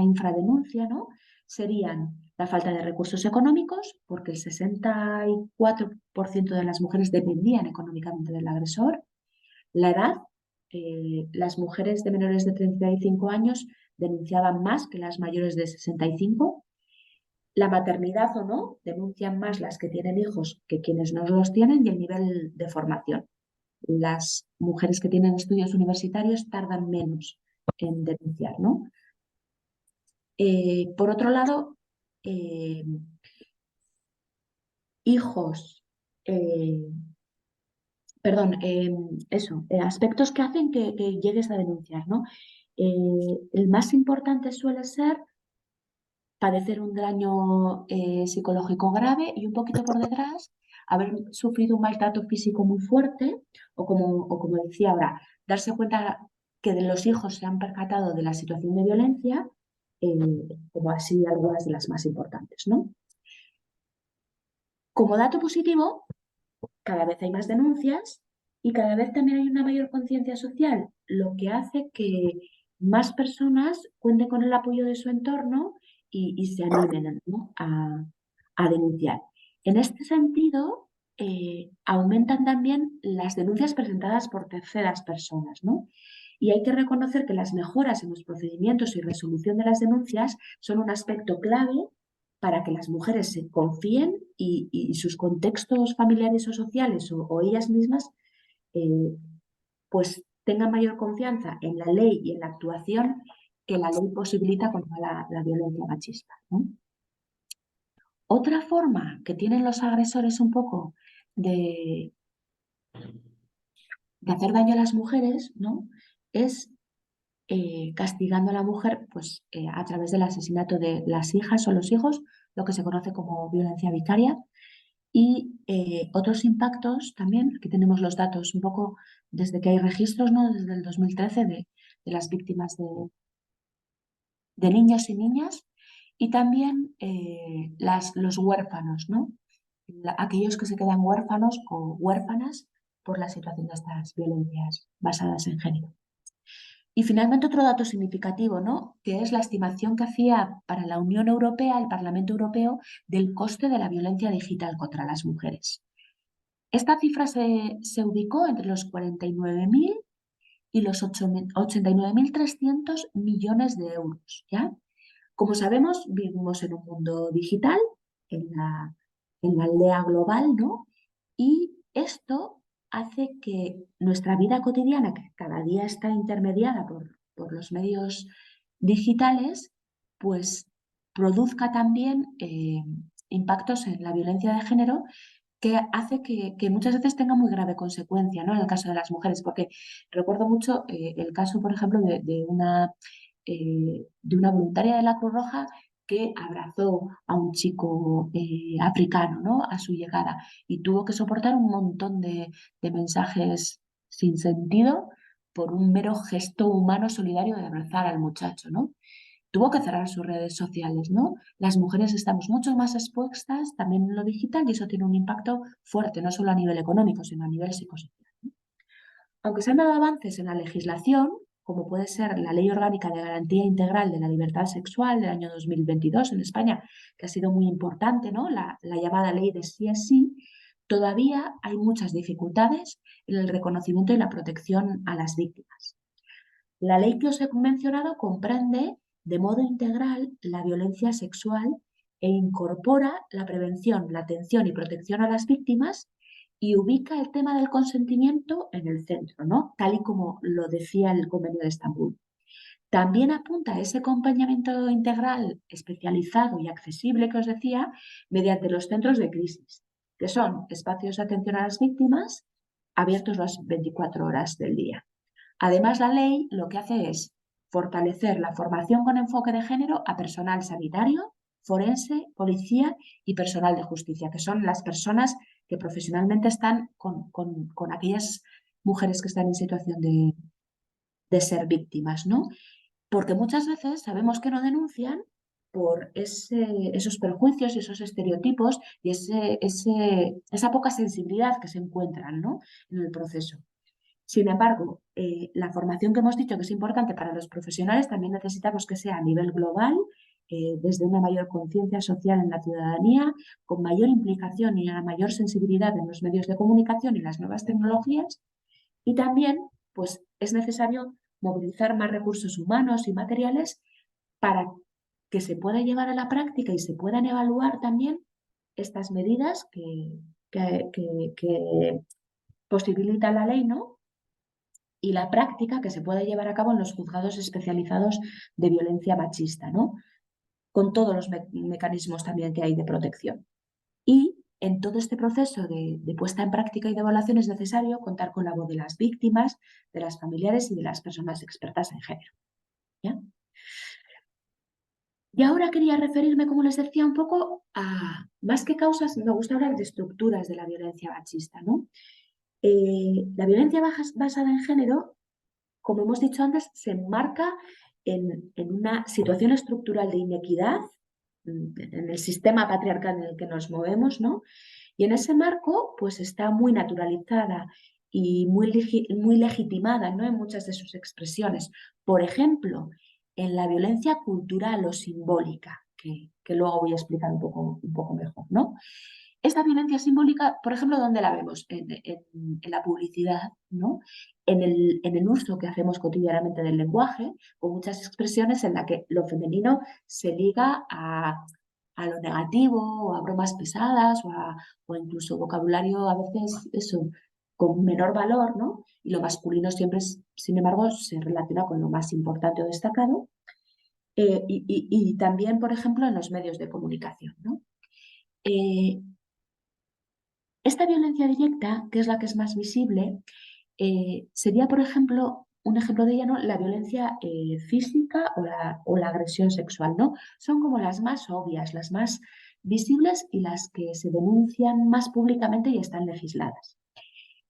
infradenuncia, ¿no?, serían la falta de recursos económicos, porque el 64% de las mujeres dependían económicamente del agresor, la edad. Las mujeres de menores de 35 años denunciaban más que las mayores de 65. La maternidad o no, denuncian más las que tienen hijos que quienes no los tienen, y el nivel de formación. Las mujeres que tienen estudios universitarios tardan menos en denunciar, ¿no? Por otro lado, aspectos que hacen que llegues a denunciar, ¿no? El más importante suele ser padecer un daño psicológico grave y un poquito por detrás haber sufrido un maltrato físico muy fuerte o como decía ahora, darse cuenta que de los hijos se han percatado de la situación de violencia, como así algunas de las más importantes, ¿no? Como dato positivo, cada vez hay más denuncias y cada vez también hay una mayor conciencia social, lo que hace que más personas cuenten con el apoyo de su entorno y se animen, ¿no?, a denunciar. En este sentido, aumentan también las denuncias presentadas por terceras personas, ¿no? Y hay que reconocer que las mejoras en los procedimientos y resolución de las denuncias son un aspecto clave para que las mujeres se confíen y sus contextos familiares o sociales o ellas mismas pues tengan mayor confianza en la ley y en la actuación que la ley posibilita contra la violencia machista, ¿no? Otra forma que tienen los agresores un poco de hacer daño a las mujeres, ¿no? Es castigando a la mujer pues, a través del asesinato de las hijas o los hijos, lo que se conoce como violencia vicaria. Y otros impactos también, aquí tenemos los datos un poco desde que hay registros, ¿no? Desde el 2013 de las víctimas de niños y niñas, y también los huérfanos, ¿no? Aquellos que se quedan huérfanos o huérfanas por la situación de estas violencias basadas en género. Y finalmente otro dato significativo, ¿no? Que es la estimación que hacía para la Unión Europea, el Parlamento Europeo, del coste de la violencia digital contra las mujeres. Esta cifra se ubicó entre los 49.000 y los 89.300 millones de euros, ¿ya? Como sabemos, vivimos en un mundo digital, en la aldea global, ¿no? Y esto hace que nuestra vida cotidiana, que cada día está intermediada por los medios digitales, pues produzca también impactos en la violencia de género que hace que muchas veces tenga muy grave consecuencia, ¿no? En el caso de las mujeres, porque recuerdo mucho el caso, por ejemplo, de una voluntaria de la Cruz Roja que abrazó a un chico africano, ¿no? A su llegada y tuvo que soportar un montón de mensajes sin sentido por un mero gesto humano solidario de abrazar al muchacho, ¿no? Tuvo que cerrar sus redes sociales, ¿no? Las mujeres estamos mucho más expuestas también en lo digital y eso tiene un impacto fuerte, no solo a nivel económico, sino a nivel psicosocial, ¿no? Aunque se han dado avances en la legislación, como puede ser la Ley Orgánica de Garantía Integral de la Libertad Sexual del año 2022 en España, que ha sido muy importante, ¿no? La llamada ley de sí es sí, todavía hay muchas dificultades en el reconocimiento y la protección a las víctimas. La ley que os he mencionado comprende de modo integral la violencia sexual e incorpora la prevención, la atención y protección a las víctimas y ubica el tema del consentimiento en el centro, ¿no? Tal y como lo decía el Convenio de Estambul. También apunta a ese acompañamiento integral especializado y accesible que os decía mediante los centros de crisis, que son espacios de atención a las víctimas abiertos las 24 horas del día. Además, la ley lo que hace es fortalecer la formación con enfoque de género a personal sanitario, forense, policía y personal de justicia, que son las personas que profesionalmente están con aquellas mujeres que están en situación de ser víctimas, ¿no? Porque muchas veces sabemos que no denuncian por esos prejuicios y esos estereotipos y esa poca sensibilidad que se encuentran, ¿no? En el proceso. Sin embargo, la formación que hemos dicho que es importante para los profesionales también necesitamos que sea a nivel global, desde una mayor conciencia social en la ciudadanía, con mayor implicación y una mayor sensibilidad en los medios de comunicación y las nuevas tecnologías. Y también, pues, es necesario movilizar más recursos humanos y materiales para que se pueda llevar a la práctica y se puedan evaluar también estas medidas que posibilita la ley, ¿no? Y la práctica que se pueda llevar a cabo en los juzgados especializados de violencia machista, ¿no? Con todos los mecanismos también que hay de protección. Y en todo este proceso de puesta en práctica y de evaluación es necesario contar con la voz de las víctimas, de las familiares y de las personas expertas en género, ¿ya? Y ahora quería referirme, como les decía, un poco a, más que causas, me gusta hablar de estructuras de la violencia machista, ¿no? La violencia basada en género, como hemos dicho antes, se enmarca en una situación estructural de inequidad en el sistema patriarcal en el que nos movemos, ¿no? Y en ese marco, pues está muy naturalizada y muy legitimada, ¿no? En muchas de sus expresiones. Por ejemplo, en la violencia cultural o simbólica, que luego voy a explicar un poco mejor, ¿no? esta violencia simbólica, por ejemplo, ¿dónde la vemos? En la publicidad, ¿no? En el uso que hacemos cotidianamente del lenguaje, con muchas expresiones en la que lo femenino se liga a lo negativo, o a bromas pesadas, o incluso vocabulario a veces eso, con menor valor, ¿no? Y lo masculino siempre, sin embargo, se relaciona con lo más importante o destacado. Y también, por ejemplo, en los medios de comunicación, ¿no? Esta violencia directa, que es la que es más visible, sería, por ejemplo, un ejemplo de ella, ¿no? La violencia física o la agresión sexual, ¿no? Son como las más obvias, las más visibles y las que se denuncian más públicamente y están legisladas.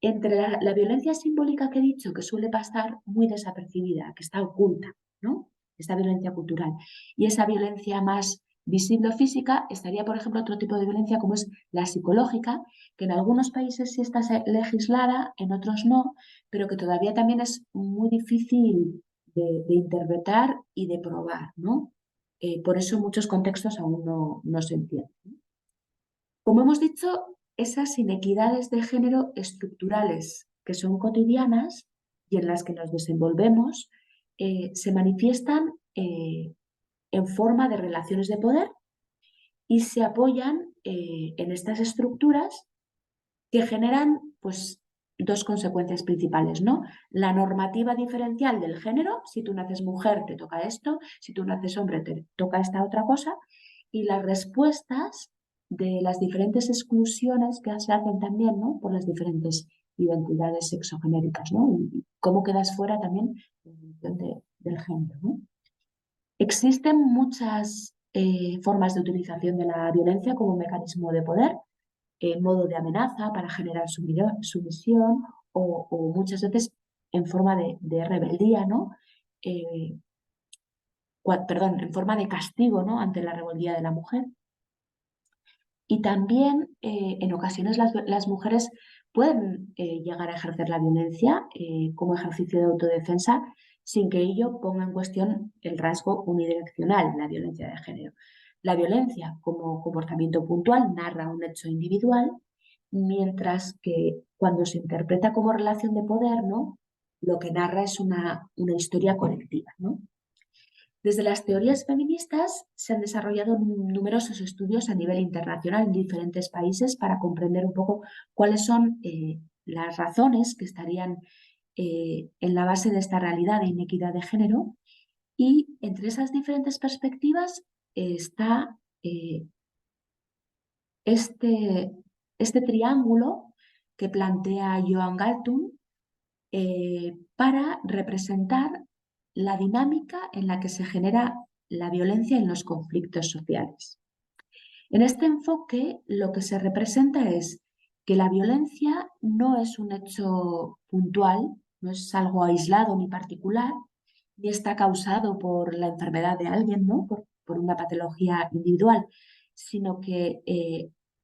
Entre la violencia simbólica que he dicho, que suele pasar muy desapercibida, que está oculta, ¿no? Esta violencia cultural. Y esa violencia más visible o física estaría, por ejemplo, otro tipo de violencia como es la psicológica, que en algunos países sí está legislada, en otros no, pero que todavía también es muy difícil de interpretar y de probar, ¿no? Por eso en muchos contextos aún no se entiende. Como hemos dicho, esas inequidades de género estructurales que son cotidianas y en las que nos desenvolvemos se manifiestan en forma de relaciones de poder y se apoyan en estas estructuras que generan pues, dos consecuencias principales, ¿no? La normativa diferencial del género, si tú naces mujer te toca esto, si tú naces hombre te toca esta otra cosa, y las respuestas de las diferentes exclusiones que se hacen también, ¿no? Por las diferentes identidades sexogenéricas, ¿no? Y cómo quedas fuera también en función del género, ¿no? Existen muchas formas de utilización de la violencia como mecanismo de poder, en modo de amenaza para generar sumisión o muchas veces en forma de rebeldía, ¿no? Perdón, en forma de castigo, ¿no? Ante la rebeldía de la mujer. Y también en ocasiones las mujeres pueden llegar a ejercer la violencia como ejercicio de autodefensa sin que ello ponga en cuestión el rasgo unidireccional, la violencia de género. La violencia como comportamiento puntual narra un hecho individual, mientras que cuando se interpreta como relación de poder, ¿no? Lo que narra es una historia colectiva, ¿no? Desde las teorías feministas se han desarrollado numerosos estudios a nivel internacional en diferentes países para comprender un poco cuáles son las razones que estarían en la base de esta realidad de inequidad de género. Y entre esas diferentes perspectivas está este triángulo que plantea Joan Galtung para representar la dinámica en la que se genera la violencia en los conflictos sociales. En este enfoque, lo que se representa es que la violencia no es un hecho puntual, no es algo aislado ni particular, ni está causado por la enfermedad de alguien, ¿no? por una patología individual, sino que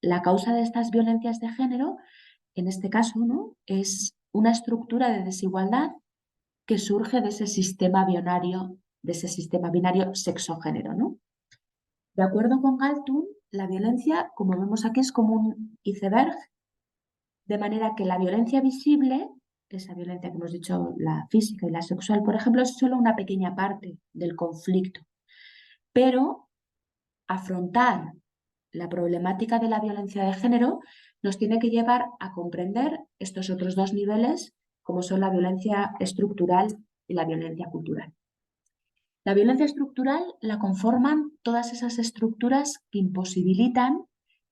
la causa de estas violencias de género, en este caso, ¿no? es una estructura de desigualdad que surge de ese sistema binario sexo-género, ¿no? De acuerdo con Galtung, la violencia, como vemos aquí, es como un iceberg, de manera que la violencia visible, esa violencia que hemos dicho, la física y la sexual, por ejemplo, es solo una pequeña parte del conflicto. Pero afrontar la problemática de la violencia de género nos tiene que llevar a comprender estos otros dos niveles, como son la violencia estructural y la violencia cultural. La violencia estructural la conforman todas esas estructuras que imposibilitan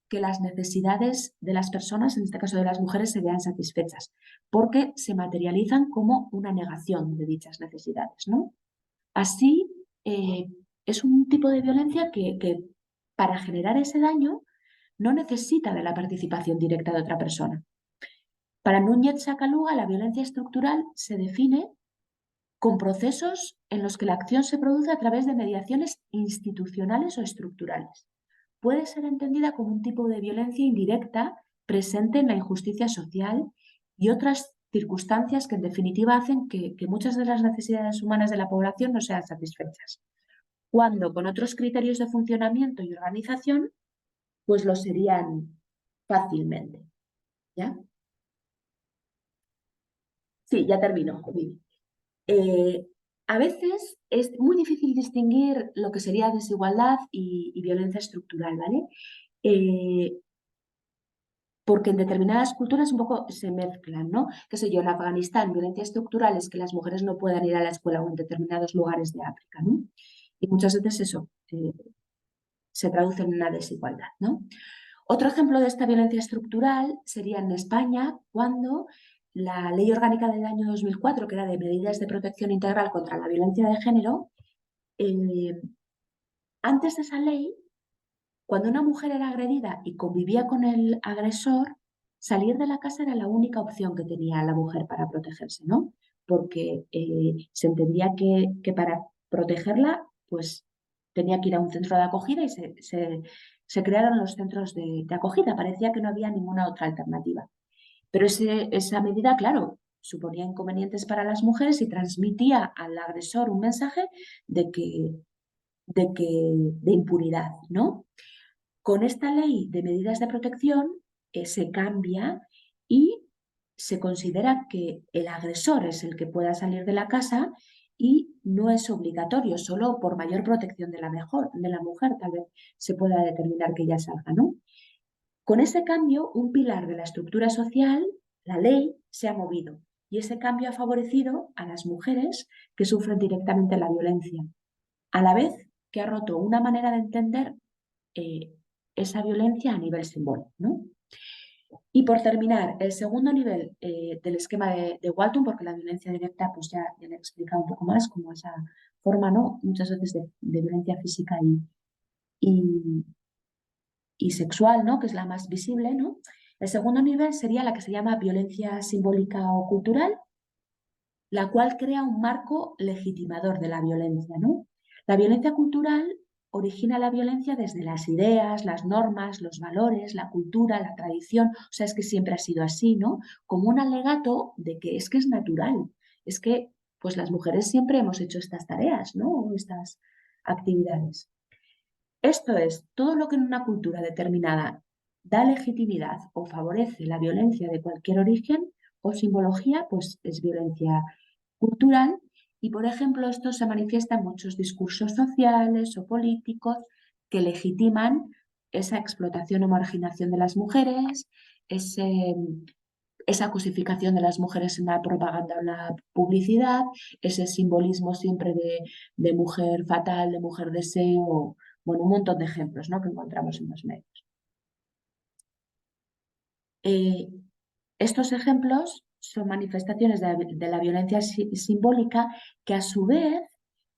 que las necesidades de las personas, en este caso de las mujeres, se vean satisfechas, porque se materializan como una negación de dichas necesidades, ¿no? Así, es un tipo de violencia que para generar ese daño no necesita de la participación directa de otra persona. Para Núñez Sacalúa, la violencia estructural se define con procesos en los que la acción se produce a través de mediaciones institucionales o estructurales. Puede ser entendida como un tipo de violencia indirecta presente en la injusticia social y otras circunstancias que en definitiva hacen que muchas de las necesidades humanas de la población no sean satisfechas, cuando con otros criterios de funcionamiento y organización pues lo serían fácilmente. ¿Ya? Sí, ya termino. A veces es muy difícil distinguir lo que sería desigualdad y violencia estructural, ¿vale? Porque en determinadas culturas un poco se mezclan, ¿no? Qué sé yo, en Afganistán, violencia estructural es que las mujeres no puedan ir a la escuela o en determinados lugares de África, ¿no? Y muchas veces eso se traduce en una desigualdad, ¿no? Otro ejemplo de esta violencia estructural sería en España, cuando la Ley Orgánica del año 2004, que era de medidas de protección integral contra la violencia de género, antes de esa ley, cuando una mujer era agredida y convivía con el agresor, salir de la casa era la única opción que tenía la mujer para protegerse, ¿no? Porque se entendía que para protegerla, pues tenía que ir a un centro de acogida y se crearon los centros de acogida. Parecía que no había ninguna otra alternativa. Pero esa medida, claro, suponía inconvenientes para las mujeres y transmitía al agresor un mensaje de de impunidad, ¿no? Con esta ley de medidas de protección se cambia y se considera que el agresor es el que pueda salir de la casa y no es obligatorio, solo por mayor protección de de la mujer tal vez se pueda determinar que ella salga, ¿no? Con ese cambio, un pilar de la estructura social, la ley, se ha movido y ese cambio ha favorecido a las mujeres que sufren directamente la violencia, a la vez que ha roto una manera de entender eh, esa violencia a nivel simbólico, ¿no? Y por terminar, el segundo nivel del esquema de Walton, porque la violencia directa, pues ya le he explicado un poco más, como esa forma, ¿no? Muchas veces de violencia física y, y sexual, ¿no? Que es la más visible, ¿no? El segundo nivel sería la que se llama violencia simbólica o cultural, la cual crea un marco legitimador de la violencia, ¿no? La violencia cultural origina la violencia desde las ideas, las normas, los valores, la cultura, la tradición, o sea, es que siempre ha sido así, ¿no? Como un alegato de que es natural, es que pues las mujeres siempre hemos hecho estas tareas, ¿no? Estas actividades. Esto es, todo lo que en una cultura determinada da legitimidad o favorece la violencia de cualquier origen o simbología, pues es violencia cultural y, por ejemplo, esto se manifiesta en muchos discursos sociales o políticos que legitiman esa explotación o marginación de las mujeres, esa cosificación de las mujeres en la propaganda o en la publicidad, ese simbolismo siempre de mujer fatal, de mujer deseo, bueno, un montón de ejemplos, ¿no? Que encontramos en los medios. Estos ejemplos son manifestaciones de la violencia simbólica que a su vez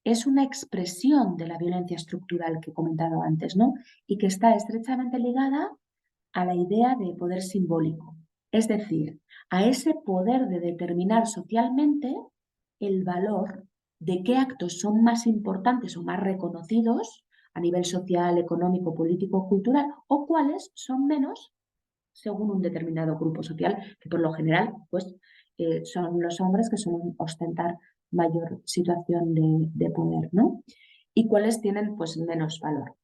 es una expresión de la violencia estructural que he comentado antes, ¿no? Y que está estrechamente ligada a la idea de poder simbólico, es decir, a ese poder de determinar socialmente el valor de qué actos son más importantes o más reconocidos a nivel social, económico, político, cultural, o cuáles son menos según un determinado grupo social, que por lo general pues, son los hombres que suelen ostentar mayor situación de poder, ¿no? Y cuáles tienen pues, menos valor.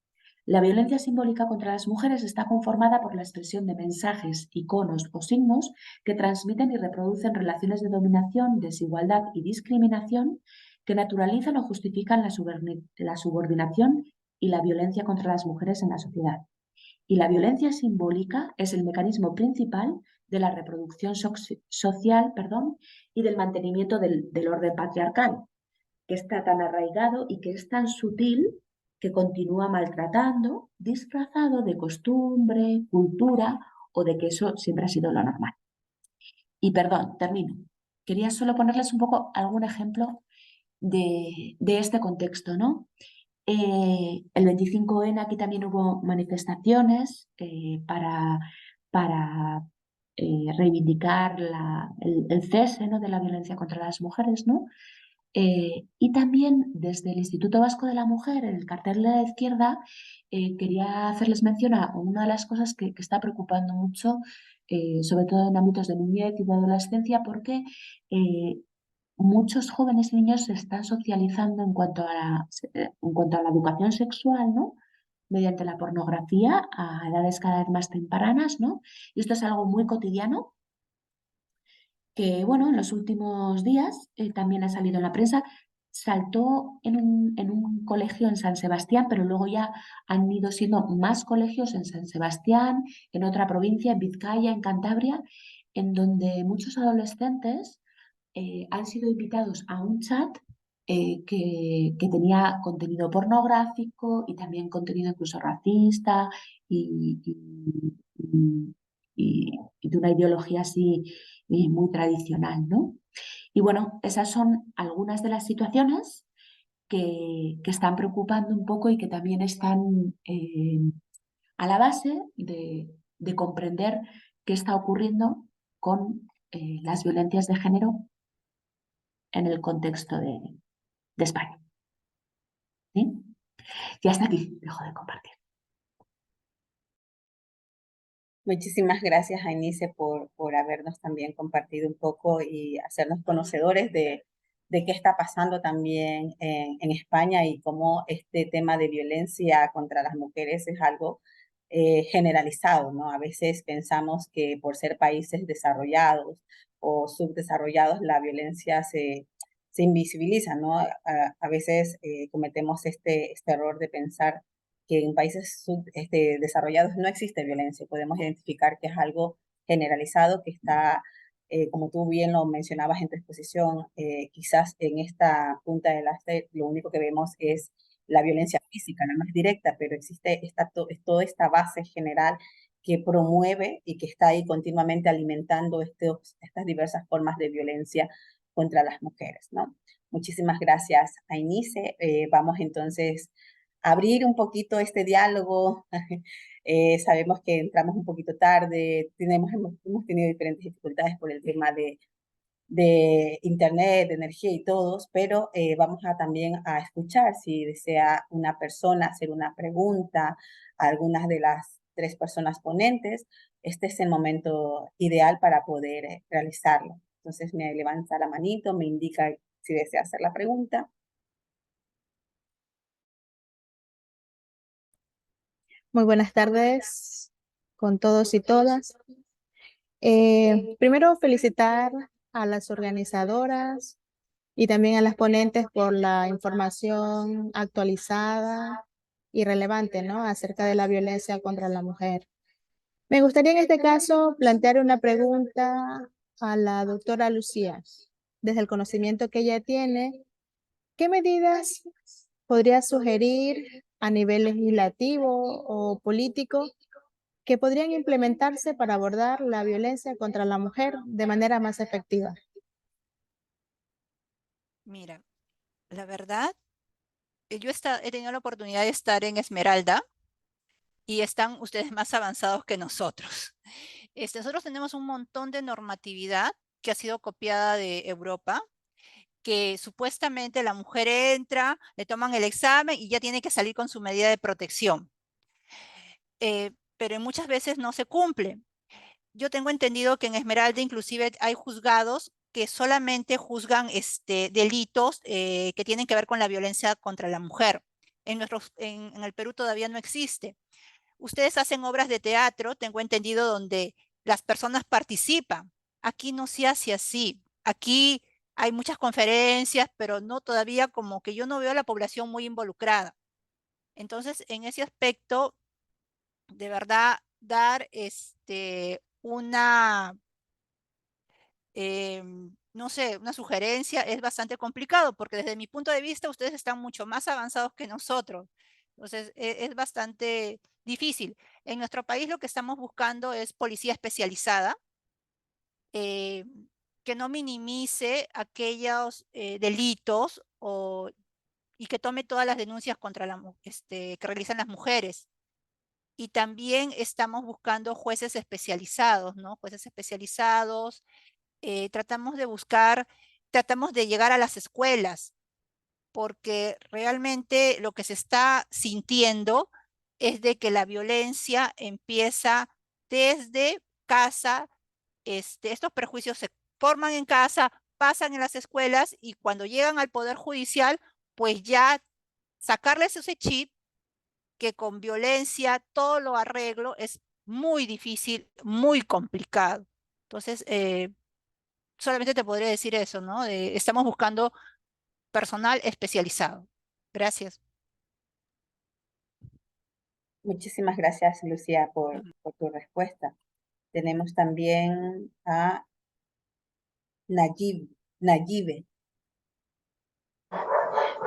La violencia simbólica contra las mujeres está conformada por la expresión de mensajes, iconos o signos que transmiten y reproducen relaciones de dominación, desigualdad y discriminación que naturalizan o justifican la subordinación y la violencia contra las mujeres en la sociedad. Y la violencia simbólica es el mecanismo principal de la reproducción social, y del mantenimiento del orden patriarcal, que está tan arraigado y que es tan sutil que continúa maltratando, disfrazado de costumbre, cultura o de que eso siempre ha sido lo normal. Y perdón, termino. Quería solo ponerles un poco algún ejemplo de este contexto, ¿no? El 25N aquí también hubo manifestaciones para reivindicar el cese, ¿no? de la violencia contra las mujeres, ¿no? Y también desde el Instituto Vasco de la Mujer, el cartel de la izquierda, quería hacerles mención a una de las cosas que está preocupando mucho, sobre todo en ámbitos de niñez y de adolescencia, porque muchos jóvenes y niños se están socializando en cuanto a la educación sexual, ¿no? mediante la pornografía a edades cada vez más tempranas, ¿no? Y esto es algo muy cotidiano que, bueno, en los últimos días también ha salido en la prensa. Saltó en un colegio en San Sebastián, pero luego ya han ido siendo más colegios en San Sebastián, en otra provincia, en Vizcaya, en Cantabria, en donde muchos adolescentes han sido invitados a un chat que tenía contenido pornográfico y también contenido incluso racista y, y- y- y de una ideología así muy tradicional, ¿no? Y bueno, esas son algunas de las situaciones que están preocupando un poco y que también están a la base de comprender qué está ocurriendo con las violencias de género en el contexto de España. ¿Sí? Y hasta aquí dejo de compartir. Muchísimas gracias, Ainice, por habernos también compartido un poco y hacernos conocedores de qué está pasando también en España y cómo este tema de violencia contra las mujeres es algo generalizado, ¿no? A veces pensamos que por ser países desarrollados o subdesarrollados la violencia se invisibiliza, ¿no? A veces cometemos este error de pensar que en países desarrollados no existe violencia. Podemos identificar que es algo generalizado, que está, como tú bien lo mencionabas en tu exposición, quizás en esta punta del este lo único que vemos es la violencia física, la más directa, pero existe toda esta base general que promueve y que está ahí continuamente alimentando estas diversas formas de violencia contra las mujeres, ¿no? Muchísimas gracias, Ainice. Vamos entonces abrir un poquito este diálogo. Sabemos que entramos un poquito tarde, hemos tenido diferentes dificultades por el tema de internet, de energía y todos, pero vamos a también a escuchar si desea una persona hacer una pregunta a algunas de las tres personas ponentes. Este es el momento ideal para poder realizarlo. Entonces me levanta la manito, me indica si desea hacer la pregunta. Muy buenas tardes con todos y todas. Primero felicitar a las organizadoras y también a las ponentes por la información actualizada y relevante, ¿no? Acerca de la violencia contra la mujer. Me gustaría en este caso plantear una pregunta a la doctora Lucía. Desde el conocimiento que ella tiene, ¿qué medidas podría sugerir a nivel legislativo o político que podrían implementarse para abordar la violencia contra la mujer de manera más efectiva? Mira, la verdad, he tenido la oportunidad de estar en Esmeralda y están ustedes más avanzados que nosotros. Nosotros tenemos un montón de normatividad que ha sido copiada de Europa, que supuestamente la mujer entra, le toman el examen y ya tiene que salir con su medida de protección. Pero muchas veces no se cumple. Yo tengo entendido que en Esmeralda inclusive hay juzgados que solamente juzgan delitos que tienen que ver con la violencia contra la mujer. En el Perú todavía no existe. Ustedes hacen obras de teatro, tengo entendido, donde las personas participan. Aquí no se hace así. Aquí hay muchas conferencias, pero no todavía, como que yo no veo a la población muy involucrada. Entonces, en ese aspecto, de verdad, dar no sé, una sugerencia es bastante complicado, porque desde mi punto de vista ustedes están mucho más avanzados que nosotros. Entonces, es bastante difícil. En nuestro país lo que estamos buscando es policía especializada, eh, que no minimice aquellos delitos y que tome todas las denuncias contra que realizan las mujeres. Y también estamos buscando jueces especializados, ¿no? Jueces especializados. Tratamos de llegar a las escuelas, porque realmente lo que se está sintiendo es de que la violencia empieza desde casa. Estos prejuicios se forman en casa, pasan en las escuelas y cuando llegan al Poder Judicial, pues ya sacarles ese chip que con violencia todo lo arreglo es muy difícil, muy complicado. Entonces, solamente te podría decir eso, ¿no? Estamos buscando personal especializado. Gracias. Muchísimas gracias, Lucía, Ujú. por tu respuesta. Tenemos también a Nayibe.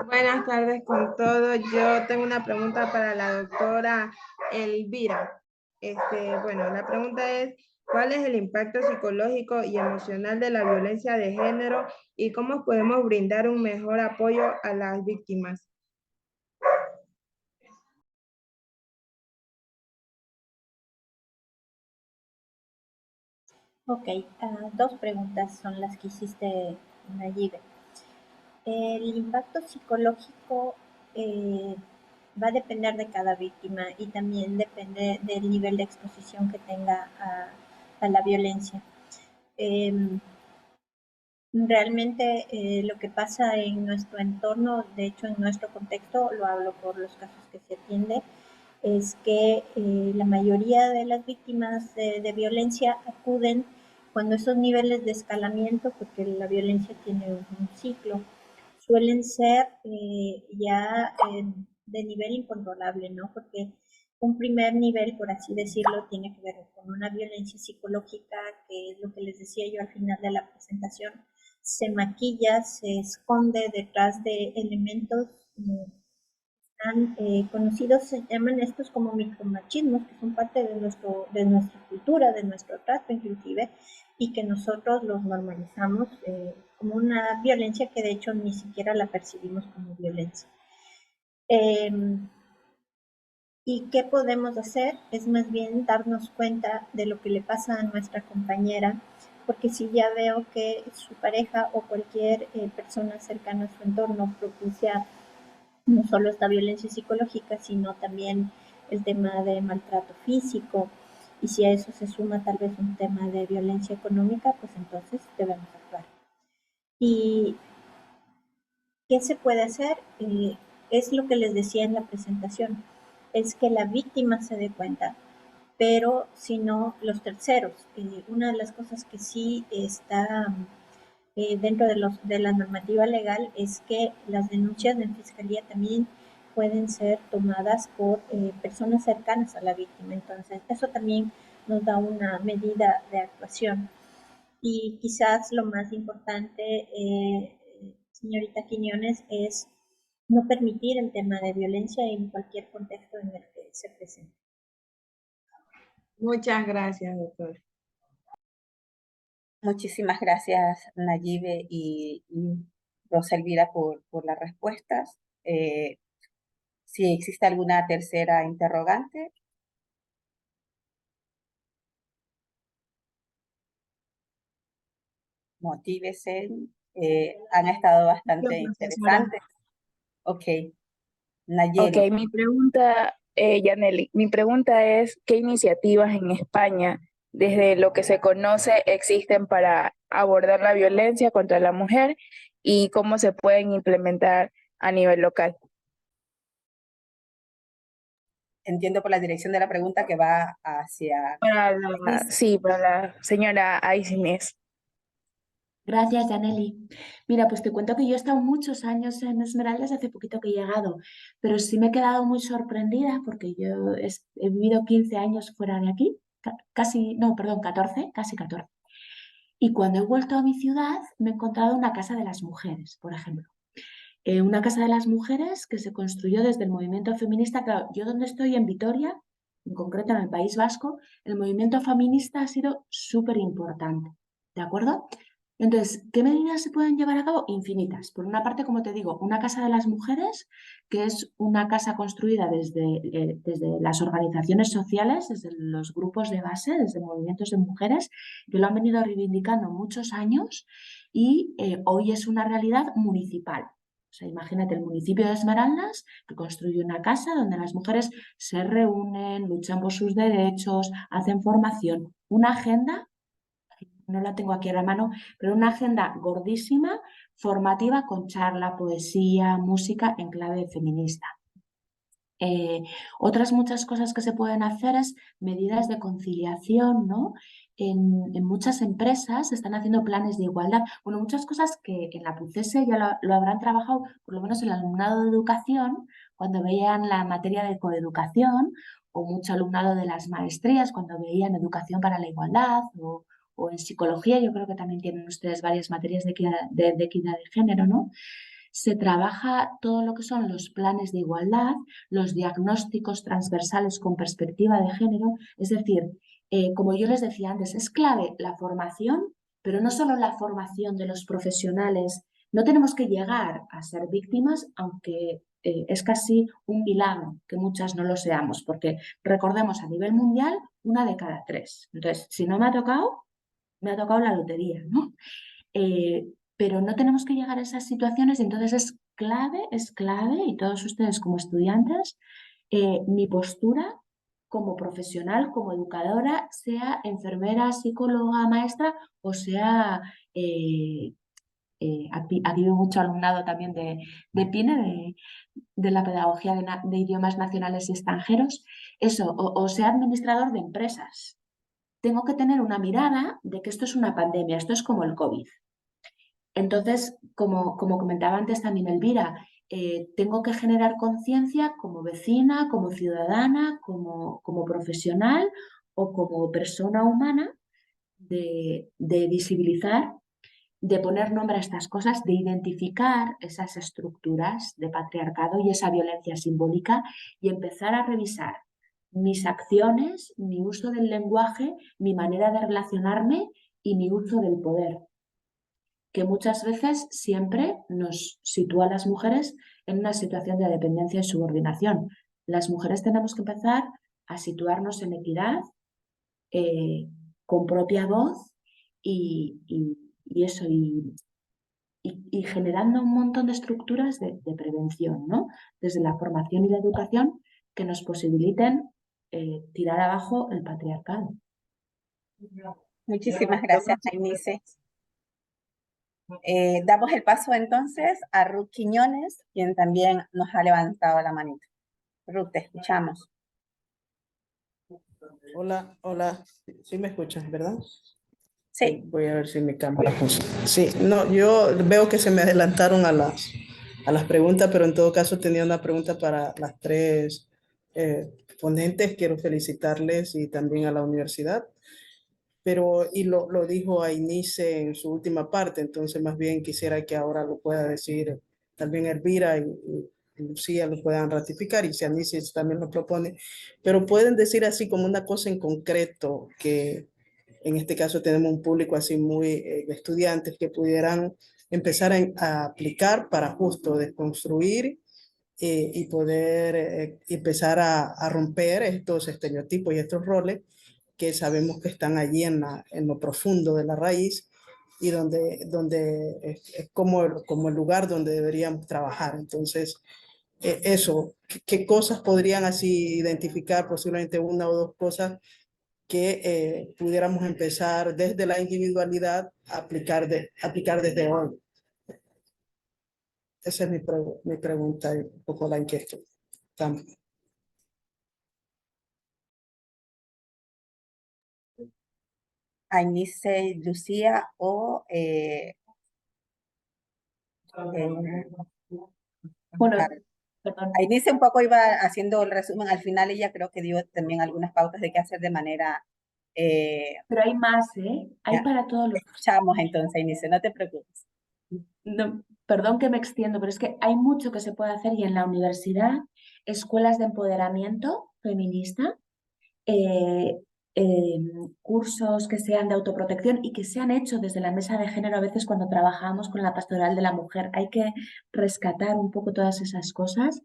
Buenas tardes con todos. Yo tengo una pregunta para la doctora Elvira. Bueno, la pregunta es, ¿cuál es el impacto psicológico y emocional de la violencia de género y cómo podemos brindar un mejor apoyo a las víctimas? Ok, dos preguntas son las que hiciste, Nayibe. El impacto psicológico va a depender de cada víctima y también depende del nivel de exposición que tenga a la violencia. Realmente lo que pasa en nuestro entorno, de hecho en nuestro contexto, lo hablo por los casos que se atiende, es que la mayoría de las víctimas de violencia acuden cuando esos niveles de escalamiento, porque la violencia tiene un ciclo, suelen ser ya de nivel incontrolable, ¿no? Porque un primer nivel, por así decirlo, tiene que ver con una violencia psicológica, que es lo que les decía yo al final de la presentación, se maquilla, se esconde detrás de elementos tan conocidos, se llaman estos como micromachismos, que son parte de nuestra cultura, de nuestro trato inclusive, y que nosotros los normalizamos como una violencia que de hecho ni siquiera la percibimos como violencia. ¿Y qué podemos hacer? Es más bien darnos cuenta de lo que le pasa a nuestra compañera, porque si ya veo que su pareja o cualquier persona cercana a su entorno propicia no solo esta violencia psicológica, sino también el tema de maltrato físico, y si a eso se suma tal vez un tema de violencia económica, pues entonces debemos actuar. ¿Y qué se puede hacer? Es lo que les decía en la presentación, es que la víctima se dé cuenta, pero si no los terceros. Una de las cosas que sí está dentro de la normativa legal es que las denuncias en fiscalía también pueden ser tomadas por personas cercanas a la víctima. Entonces, eso también nos da una medida de actuación. Y quizás lo más importante, señorita Quiñones, es no permitir el tema de violencia en cualquier contexto en el que se presente. Muchas gracias, doctor. Muchísimas gracias, Nayibe y Rosa Elvira, por las respuestas. Si existe alguna tercera interrogante. Motívese. Han estado bastante interesantes. Ok, Nayeli. Ok, mi pregunta, Yaneli, mi pregunta es, ¿qué iniciativas en España, desde lo que se conoce, existen para abordar la violencia contra la mujer y cómo se pueden implementar a nivel local? Entiendo por la dirección de la pregunta que va hacia... Sí, para la señora Aisinés. Gracias, Yaneli. Mira, pues te cuento que yo he estado muchos años en Esmeraldas, hace poquito que he llegado, pero sí me he quedado muy sorprendida porque yo he vivido 15 años fuera de aquí, casi, no, perdón, 14, casi 14. Y cuando he vuelto a mi ciudad me he encontrado una casa de las mujeres, por ejemplo. Una casa de las mujeres que se construyó desde el movimiento feminista. Claro, yo donde estoy en Vitoria, en concreto en el País Vasco, el movimiento feminista ha sido súper importante, ¿de acuerdo? Entonces, ¿qué medidas se pueden llevar a cabo? Infinitas. Por una parte, como te digo, una casa de las mujeres, que es una casa construida desde las organizaciones sociales, desde los grupos de base, desde movimientos de mujeres, que lo han venido reivindicando muchos años y hoy es una realidad municipal. O sea, imagínate el municipio de Esmeraldas que construye una casa donde las mujeres se reúnen, luchan por sus derechos, hacen formación, una agenda, no la tengo aquí a la mano, pero una agenda gordísima, formativa con charla, poesía, música en clave feminista. Otras muchas cosas que se pueden hacer es medidas de conciliación, ¿no? En muchas empresas se están haciendo planes de igualdad. Bueno, muchas cosas que en la PUCESE ya lo habrán trabajado, por lo menos el alumnado de educación, cuando veían la materia de coeducación, o mucho alumnado de las maestrías, cuando veían educación para la igualdad, o en psicología, yo creo que también tienen ustedes varias materias de equidad de género, ¿no? Se trabaja todo lo que son los planes de igualdad, los diagnósticos transversales con perspectiva de género, es decir, como yo les decía antes, es clave la formación, pero no solo la formación de los profesionales. No tenemos que llegar a ser víctimas, aunque es casi un milagro que muchas no lo seamos, porque recordemos, a nivel mundial, 1 de cada 3. Entonces, si no me ha tocado la lotería, ¿no? Pero no tenemos que llegar a esas situaciones, y entonces es clave, y todos ustedes como estudiantes, mi postura como profesional, como educadora, sea enfermera, psicóloga, maestra, o sea, aquí veo mucho alumnado también de PINE, de la pedagogía de idiomas nacionales y extranjeros, eso, o sea administrador de empresas. Tengo que tener una mirada de que esto es una pandemia, esto es como el COVID. Entonces, como comentaba antes también Elvira, tengo que generar conciencia como vecina, como ciudadana, como profesional o como persona humana de visibilizar, de poner nombre a estas cosas, de identificar esas estructuras de patriarcado y esa violencia simbólica, y empezar a revisar mis acciones, mi uso del lenguaje, mi manera de relacionarme y mi uso del poder, que muchas veces siempre nos sitúa a las mujeres en una situación de dependencia y subordinación. Las mujeres tenemos que empezar a situarnos en equidad, con propia voz y generando un montón de estructuras de prevención, ¿no? Desde la formación y la educación, que nos posibiliten tirar abajo el patriarcado. Muchísimas gracias, Ainice. Damos el paso entonces a Ruth Quiñones, quien también nos ha levantado la manita. Ruth, te escuchamos. Hola, sí me escuchas, ¿verdad? Sí. Voy a ver si me cambia la cosa. Sí, no, yo veo que se me adelantaron a las preguntas, pero en todo caso tenía una pregunta para las tres ponentes. Quiero felicitarles y también a la universidad. Y lo dijo Ainice en su última parte, entonces más bien quisiera que ahora lo pueda decir también Elvira y Lucía lo puedan ratificar, y si Ainice también lo propone, pero pueden decir así como una cosa en concreto, que en este caso tenemos un público así muy de estudiantes que pudieran empezar a aplicar para justo desconstruir y poder empezar a romper estos estereotipos y estos roles que sabemos que están allí en lo profundo de la raíz, y donde es como el lugar donde deberíamos trabajar. Entonces, eso, ¿qué cosas podrían así identificar? Posiblemente 1 o 2 cosas que pudiéramos empezar desde la individualidad a aplicar desde hoy. Esa es mi pregunta y un poco la inquietud. También. Ainice, Lucía o... Bueno, perdón. Ainice un poco iba haciendo el resumen. Al final ella creo que dio también algunas pautas de qué hacer de manera... Pero hay más, ¿eh? Hay ya, para todos los... Escuchamos entonces, Ainice, no te preocupes. No, perdón que me extiendo, pero es que hay mucho que se puede hacer, y en la universidad, escuelas de empoderamiento feminista, cursos que sean de autoprotección y que se han hecho desde la mesa de género. A veces cuando trabajamos con la pastoral de la mujer hay que rescatar un poco todas esas cosas.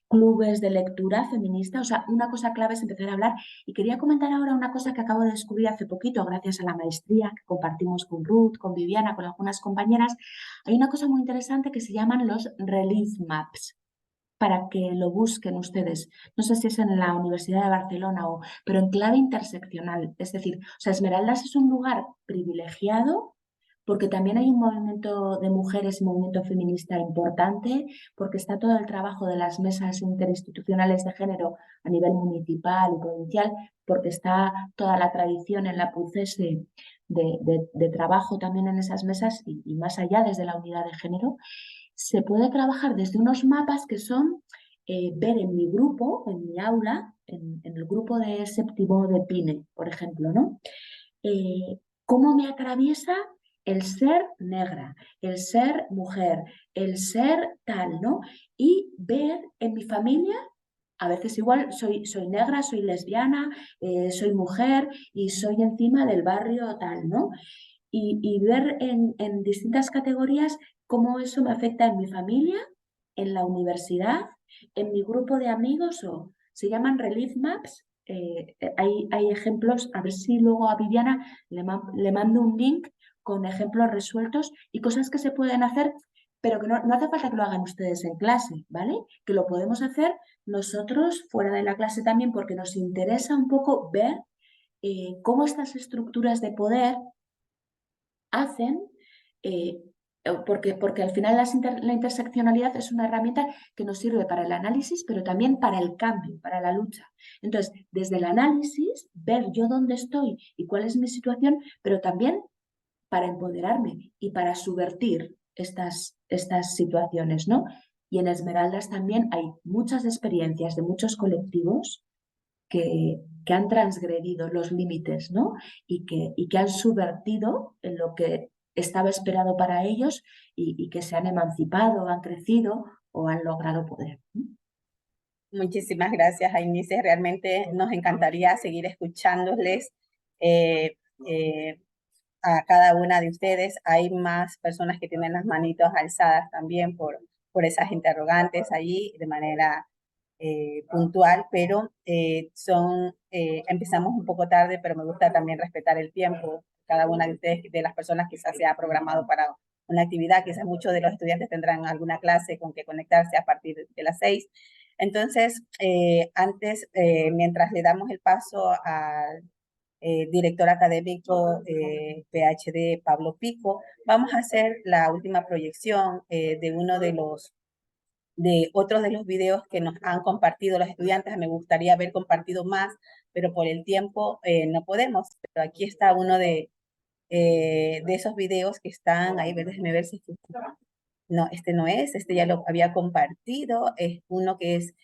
Clubes de lectura feminista, o sea, una cosa clave es empezar a hablar. Y quería comentar ahora una cosa que acabo de descubrir hace poquito, gracias a la maestría que compartimos con Ruth, con Viviana, con algunas compañeras. Hay una cosa muy interesante que se llaman los Relief Maps, para que lo busquen ustedes. No sé si es en la Universidad de Barcelona, pero en clave interseccional. Es decir, o sea, Esmeraldas es un lugar privilegiado porque también hay un movimiento de mujeres, un movimiento feminista importante, porque está todo el trabajo de las mesas interinstitucionales de género a nivel municipal y provincial, porque está toda la tradición en la PUCESE de trabajo también en esas mesas y más allá desde la unidad de género. Se puede trabajar desde unos mapas que son ver en mi grupo, en mi aula, en el grupo de séptimo de PINE, por ejemplo, ¿no? Cómo me atraviesa el ser negra, el ser mujer, el ser tal, ¿no? Y ver en mi familia, a veces igual soy negra, soy lesbiana, soy mujer y soy encima del barrio tal, ¿no? Y ver en distintas categorías cómo eso me afecta en mi familia, en la universidad, en mi grupo de amigos, o se llaman relief maps. Hay ejemplos, a ver si luego a Viviana le mando un link con ejemplos resueltos y cosas que se pueden hacer, pero que no hace falta que lo hagan ustedes en clase, ¿vale? Que lo podemos hacer nosotros fuera de la clase también, porque nos interesa un poco ver cómo estas estructuras de poder hacen, porque al final la interseccionalidad es una herramienta que nos sirve para el análisis, pero también para el cambio, para la lucha. Entonces, desde el análisis, ver yo dónde estoy y cuál es mi situación, pero también para empoderarme y para subvertir estas situaciones, ¿no? Y en Esmeraldas también hay muchas experiencias de muchos colectivos que han transgredido los límites, ¿no? Y que han subvertido en lo que estaba esperado para ellos y que se han emancipado, han crecido o han logrado poder. Muchísimas gracias, Ainice. Realmente nos encantaría seguir escuchándoles a cada una de ustedes. Hay más personas que tienen las manitos alzadas también por esas interrogantes allí de manera puntual, pero empezamos un poco tarde, pero me gusta también respetar el tiempo. Cada una de ustedes, de las personas, quizás se ha programado para una actividad, quizás muchos de los estudiantes tendrán alguna clase con que conectarse a partir de las 6. Entonces, mientras le damos el paso al director académico PhD Pablo Pico, vamos a hacer la última proyección de otros de los videos que nos han compartido los estudiantes. Me gustaría haber compartido más, pero por el tiempo no podemos. Pero aquí está uno de esos videos que están ahí. Déjenme ver si no, este no es, este ya lo había compartido. Es uno que es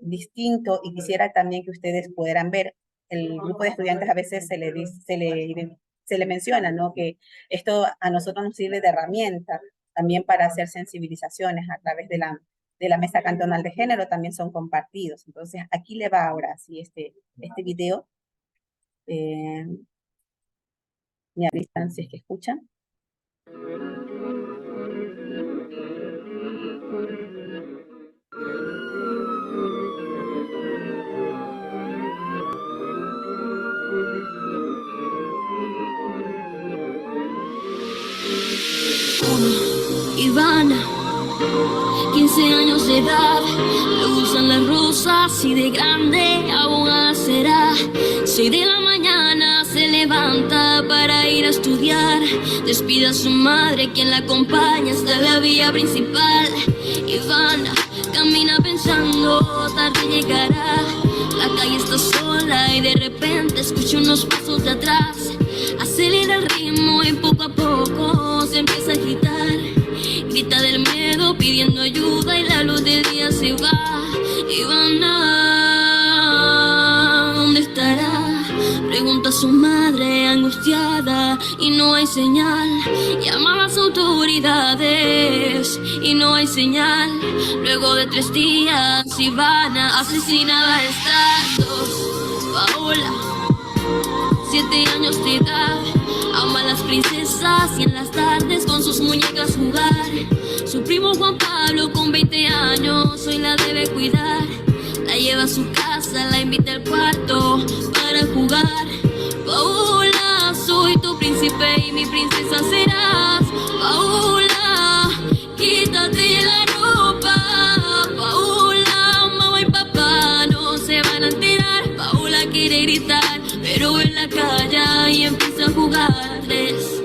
distinto y quisiera también que ustedes pudieran ver. El grupo de estudiantes a veces se le menciona, ¿no? Que esto a nosotros nos sirve de herramienta también para hacer sensibilizaciones a través de la Mesa Cantonal de Género, también son compartidos. Entonces, aquí le va ahora sí este video. Me avisan si es que escuchan. Ivana, 15 años de edad, le gustan las rosas y de grande abogada será. 6 de la mañana se levanta para ir a estudiar, despide a su madre quien la acompaña hasta la vía principal. Ivana camina pensando, tarde llegará, la calle está sola y de repente escucha unos pasos de atrás. Acelera el ritmo y poco a poco se empieza a agitar. Grita del miedo pidiendo ayuda y la luz del día se va. Ivana, ¿dónde estará? Pregunta a su madre angustiada y no hay señal. Llama a las autoridades y no hay señal. Luego de 3 días, Ivana asesinada está. Paola, 7 años de edad, ama a las princesas y en las tardes con sus muñecas jugar. Su primo Juan Pablo con 20 años hoy la debe cuidar. La lleva a su casa, la invita al cuarto para jugar. Paola, soy tu príncipe y mi princesa serás. Paola, quítate la ropa. Paola, mamá y papá no se van a enterar. Paola quiere gritar, pero en la calle y empieza a jugar. 3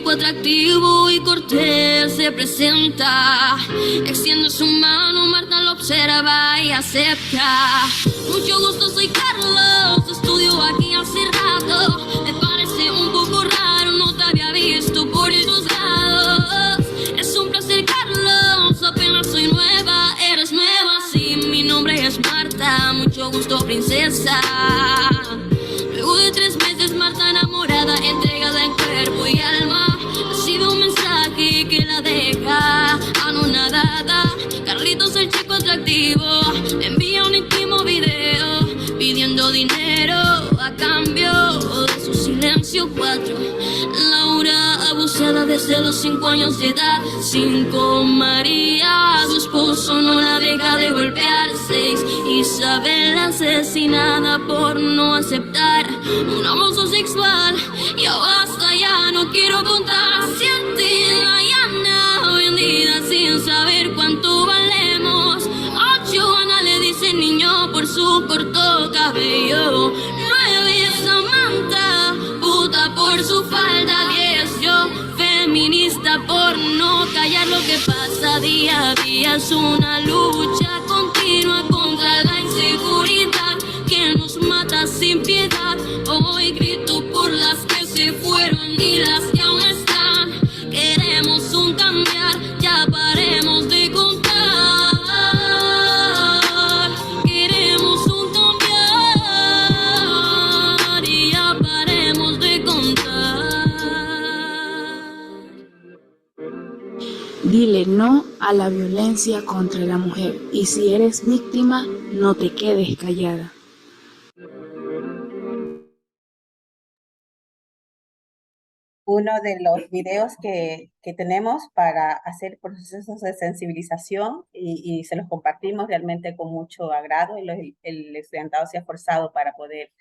chico atractivo y cortés se presenta. Extiende su mano, Marta lo observa y acepta. Mucho gusto, soy Carlos, estudio aquí hace rato. Me parece un poco raro, no te había visto por esos lados. Es un placer, Carlos, apenas soy nueva, eres nueva, sí, mi nombre es Marta, mucho gusto, princesa. Luego de 3 meses, Marta enamorada, entregada en cuerpo y alma, recibe un mensaje que la deja anonadada. Carlitos, el chico atractivo, le envía un íntimo video pidiendo dinero a cambio de su silencio. 4. Laura, abusada desde los 5 años de edad. 5. María, su esposo no la deja de golpear. 6. Isabel, asesinada por no aceptar un abuso sexual. Ya basta, ya no quiero contar. 7. Diana, vendida sin saber cuánto valemos. 8. Ana le dice niño por su corto cabello. 9. Samantha, puta por su falda. 10. Yo, feminista por no callar lo que pasa día a día. Es una lucha continua contra la inseguridad que nos mata sin piedad. Hoy grito por las que se fueron y las que aún están. Queremos un cambiar, ya paremos de contar. Queremos un cambiar y ya paremos de contar. Dile no a la violencia contra la mujer y si eres víctima, no te quedes callada. Uno de los videos que tenemos para hacer procesos de sensibilización y se los compartimos realmente con mucho agrado. El estudiantado se ha esforzado para poder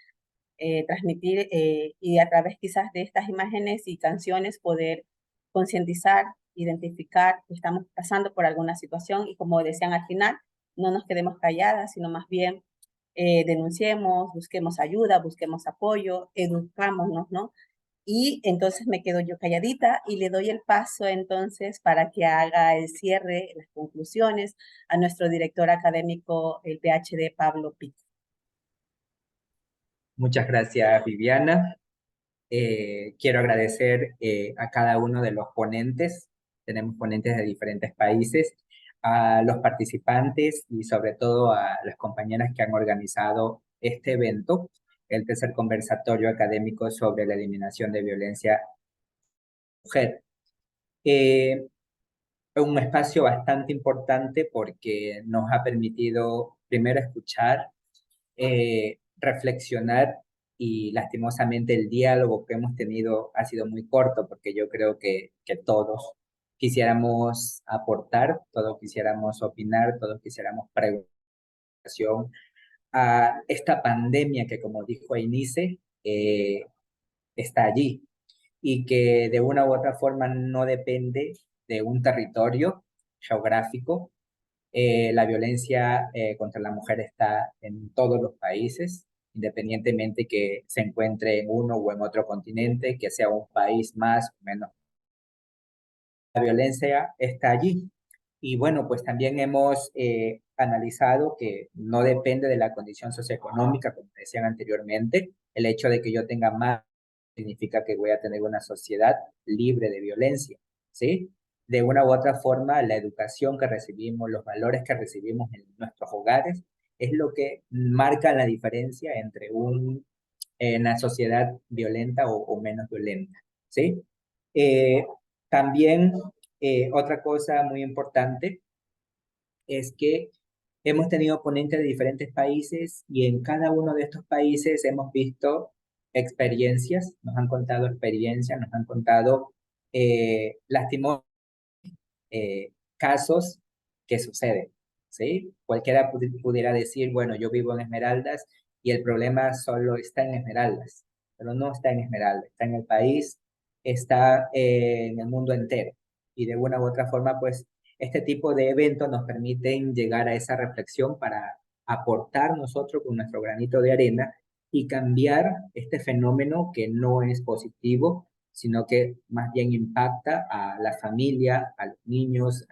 transmitir y a través quizás de estas imágenes y canciones poder concientizar, identificar que estamos pasando por alguna situación y como decían al final, no nos quedemos calladas, sino más bien denunciemos, busquemos ayuda, busquemos apoyo, educámonos, ¿no? Y entonces me quedo yo calladita y le doy el paso entonces para que haga el cierre, las conclusiones a nuestro director académico, el PhD Pablo Pico. Muchas gracias, Viviana. Quiero agradecer a cada uno de los ponentes. Tenemos ponentes de diferentes países, a los participantes y sobre todo a las compañeras que han organizado este evento, el tercer conversatorio académico sobre la eliminación de violencia mujer. Un espacio bastante importante porque nos ha permitido primero escuchar, reflexionar y lastimosamente el diálogo que hemos tenido ha sido muy corto porque yo creo que todos quisiéramos aportar, todos quisiéramos opinar, todos quisiéramos preguntar a esta pandemia que, como dijo Einice, está allí y que de una u otra forma no depende de un territorio geográfico. La violencia contra la mujer está en todos los países, independientemente que se encuentre en uno o en otro continente, que sea un país más o menos. La violencia está allí. Y bueno, pues también hemos analizado que no depende de la condición socioeconómica, como decían anteriormente. El hecho de que yo tenga más significa que voy a tener una sociedad libre de violencia, ¿sí? De una u otra forma, la educación que recibimos, los valores que recibimos en nuestros hogares, es lo que marca la diferencia entre una sociedad violenta o menos violenta, ¿sí? También otra cosa muy importante es que hemos tenido ponentes de diferentes países y en cada uno de estos países hemos visto experiencias, nos han contado experiencias, nos han contado lastimosamente casos que suceden, ¿sí? Cualquiera pudiera decir, bueno, yo vivo en Esmeraldas y el problema solo está en Esmeraldas, pero no está en Esmeraldas, está en el país, está en el mundo entero. Y de una u otra forma, pues, este tipo de eventos nos permiten llegar a esa reflexión para aportar nosotros con nuestro granito de arena y cambiar este fenómeno que no es positivo, sino que más bien impacta a la familia, a los niños,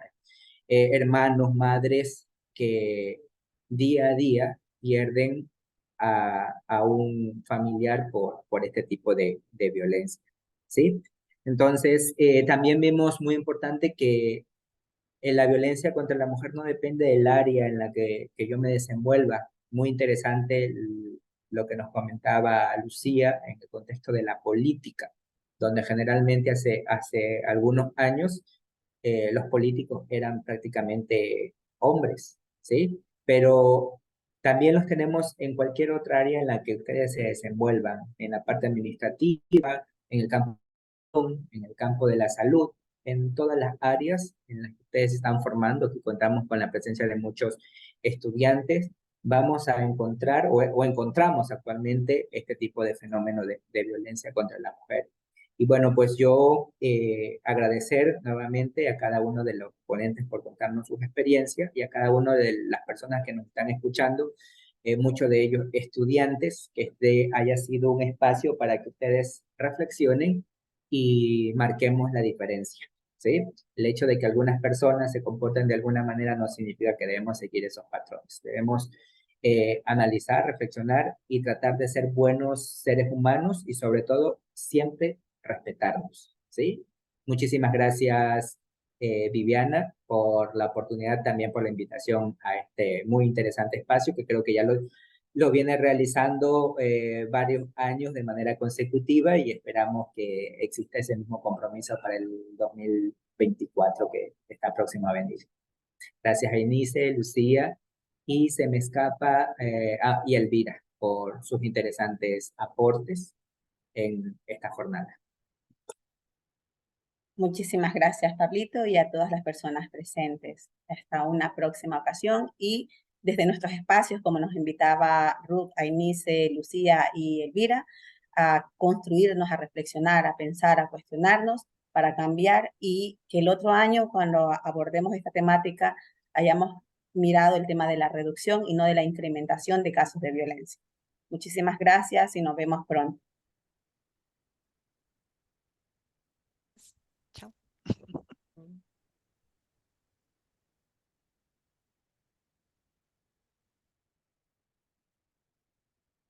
hermanos, madres que día a día pierden a un familiar por este tipo de violencia, ¿sí? Entonces, también vimos muy importante que la violencia contra la mujer no depende del área en la que yo me desenvuelva. Muy interesante lo que nos comentaba Lucía en el contexto de la política, donde generalmente hace algunos años los políticos eran prácticamente hombres, ¿sí? Pero también los tenemos en cualquier otra área en la que ustedes se desenvuelvan, en la parte administrativa, en el campo de la salud, en todas las áreas en las que ustedes se están formando, que contamos con la presencia de muchos estudiantes, vamos a encontrar o encontramos actualmente este tipo de fenómeno de violencia contra la mujer. Y bueno, pues yo agradecer nuevamente a cada uno de los ponentes por contarnos sus experiencias y a cada una de las personas que nos están escuchando, muchos de ellos estudiantes, que este haya sido un espacio para que ustedes reflexionen y marquemos la diferencia, ¿sí? El hecho de que algunas personas se comporten de alguna manera no significa que debemos seguir esos patrones. Debemos analizar, reflexionar y tratar de ser buenos seres humanos y sobre todo siempre respetarnos, ¿sí? Muchísimas gracias, Viviana, por la oportunidad, también por la invitación a este muy interesante espacio que creo que ya lo viene realizando varios años de manera consecutiva y esperamos que exista ese mismo compromiso para el 2024 que está próximo a venir. Gracias a Eunice, Lucía y se me escapa, y Elvira por sus interesantes aportes en esta jornada. Muchísimas gracias, Pablito, y a todas las personas presentes. Hasta una próxima ocasión y desde nuestros espacios, como nos invitaba Ruth, Eunice, Lucía y Elvira, a construirnos, a reflexionar, a pensar, a cuestionarnos para cambiar y que el otro año, cuando abordemos esta temática, hayamos mirado el tema de la reducción y no de la incrementación de casos de violencia. Muchísimas gracias y nos vemos pronto.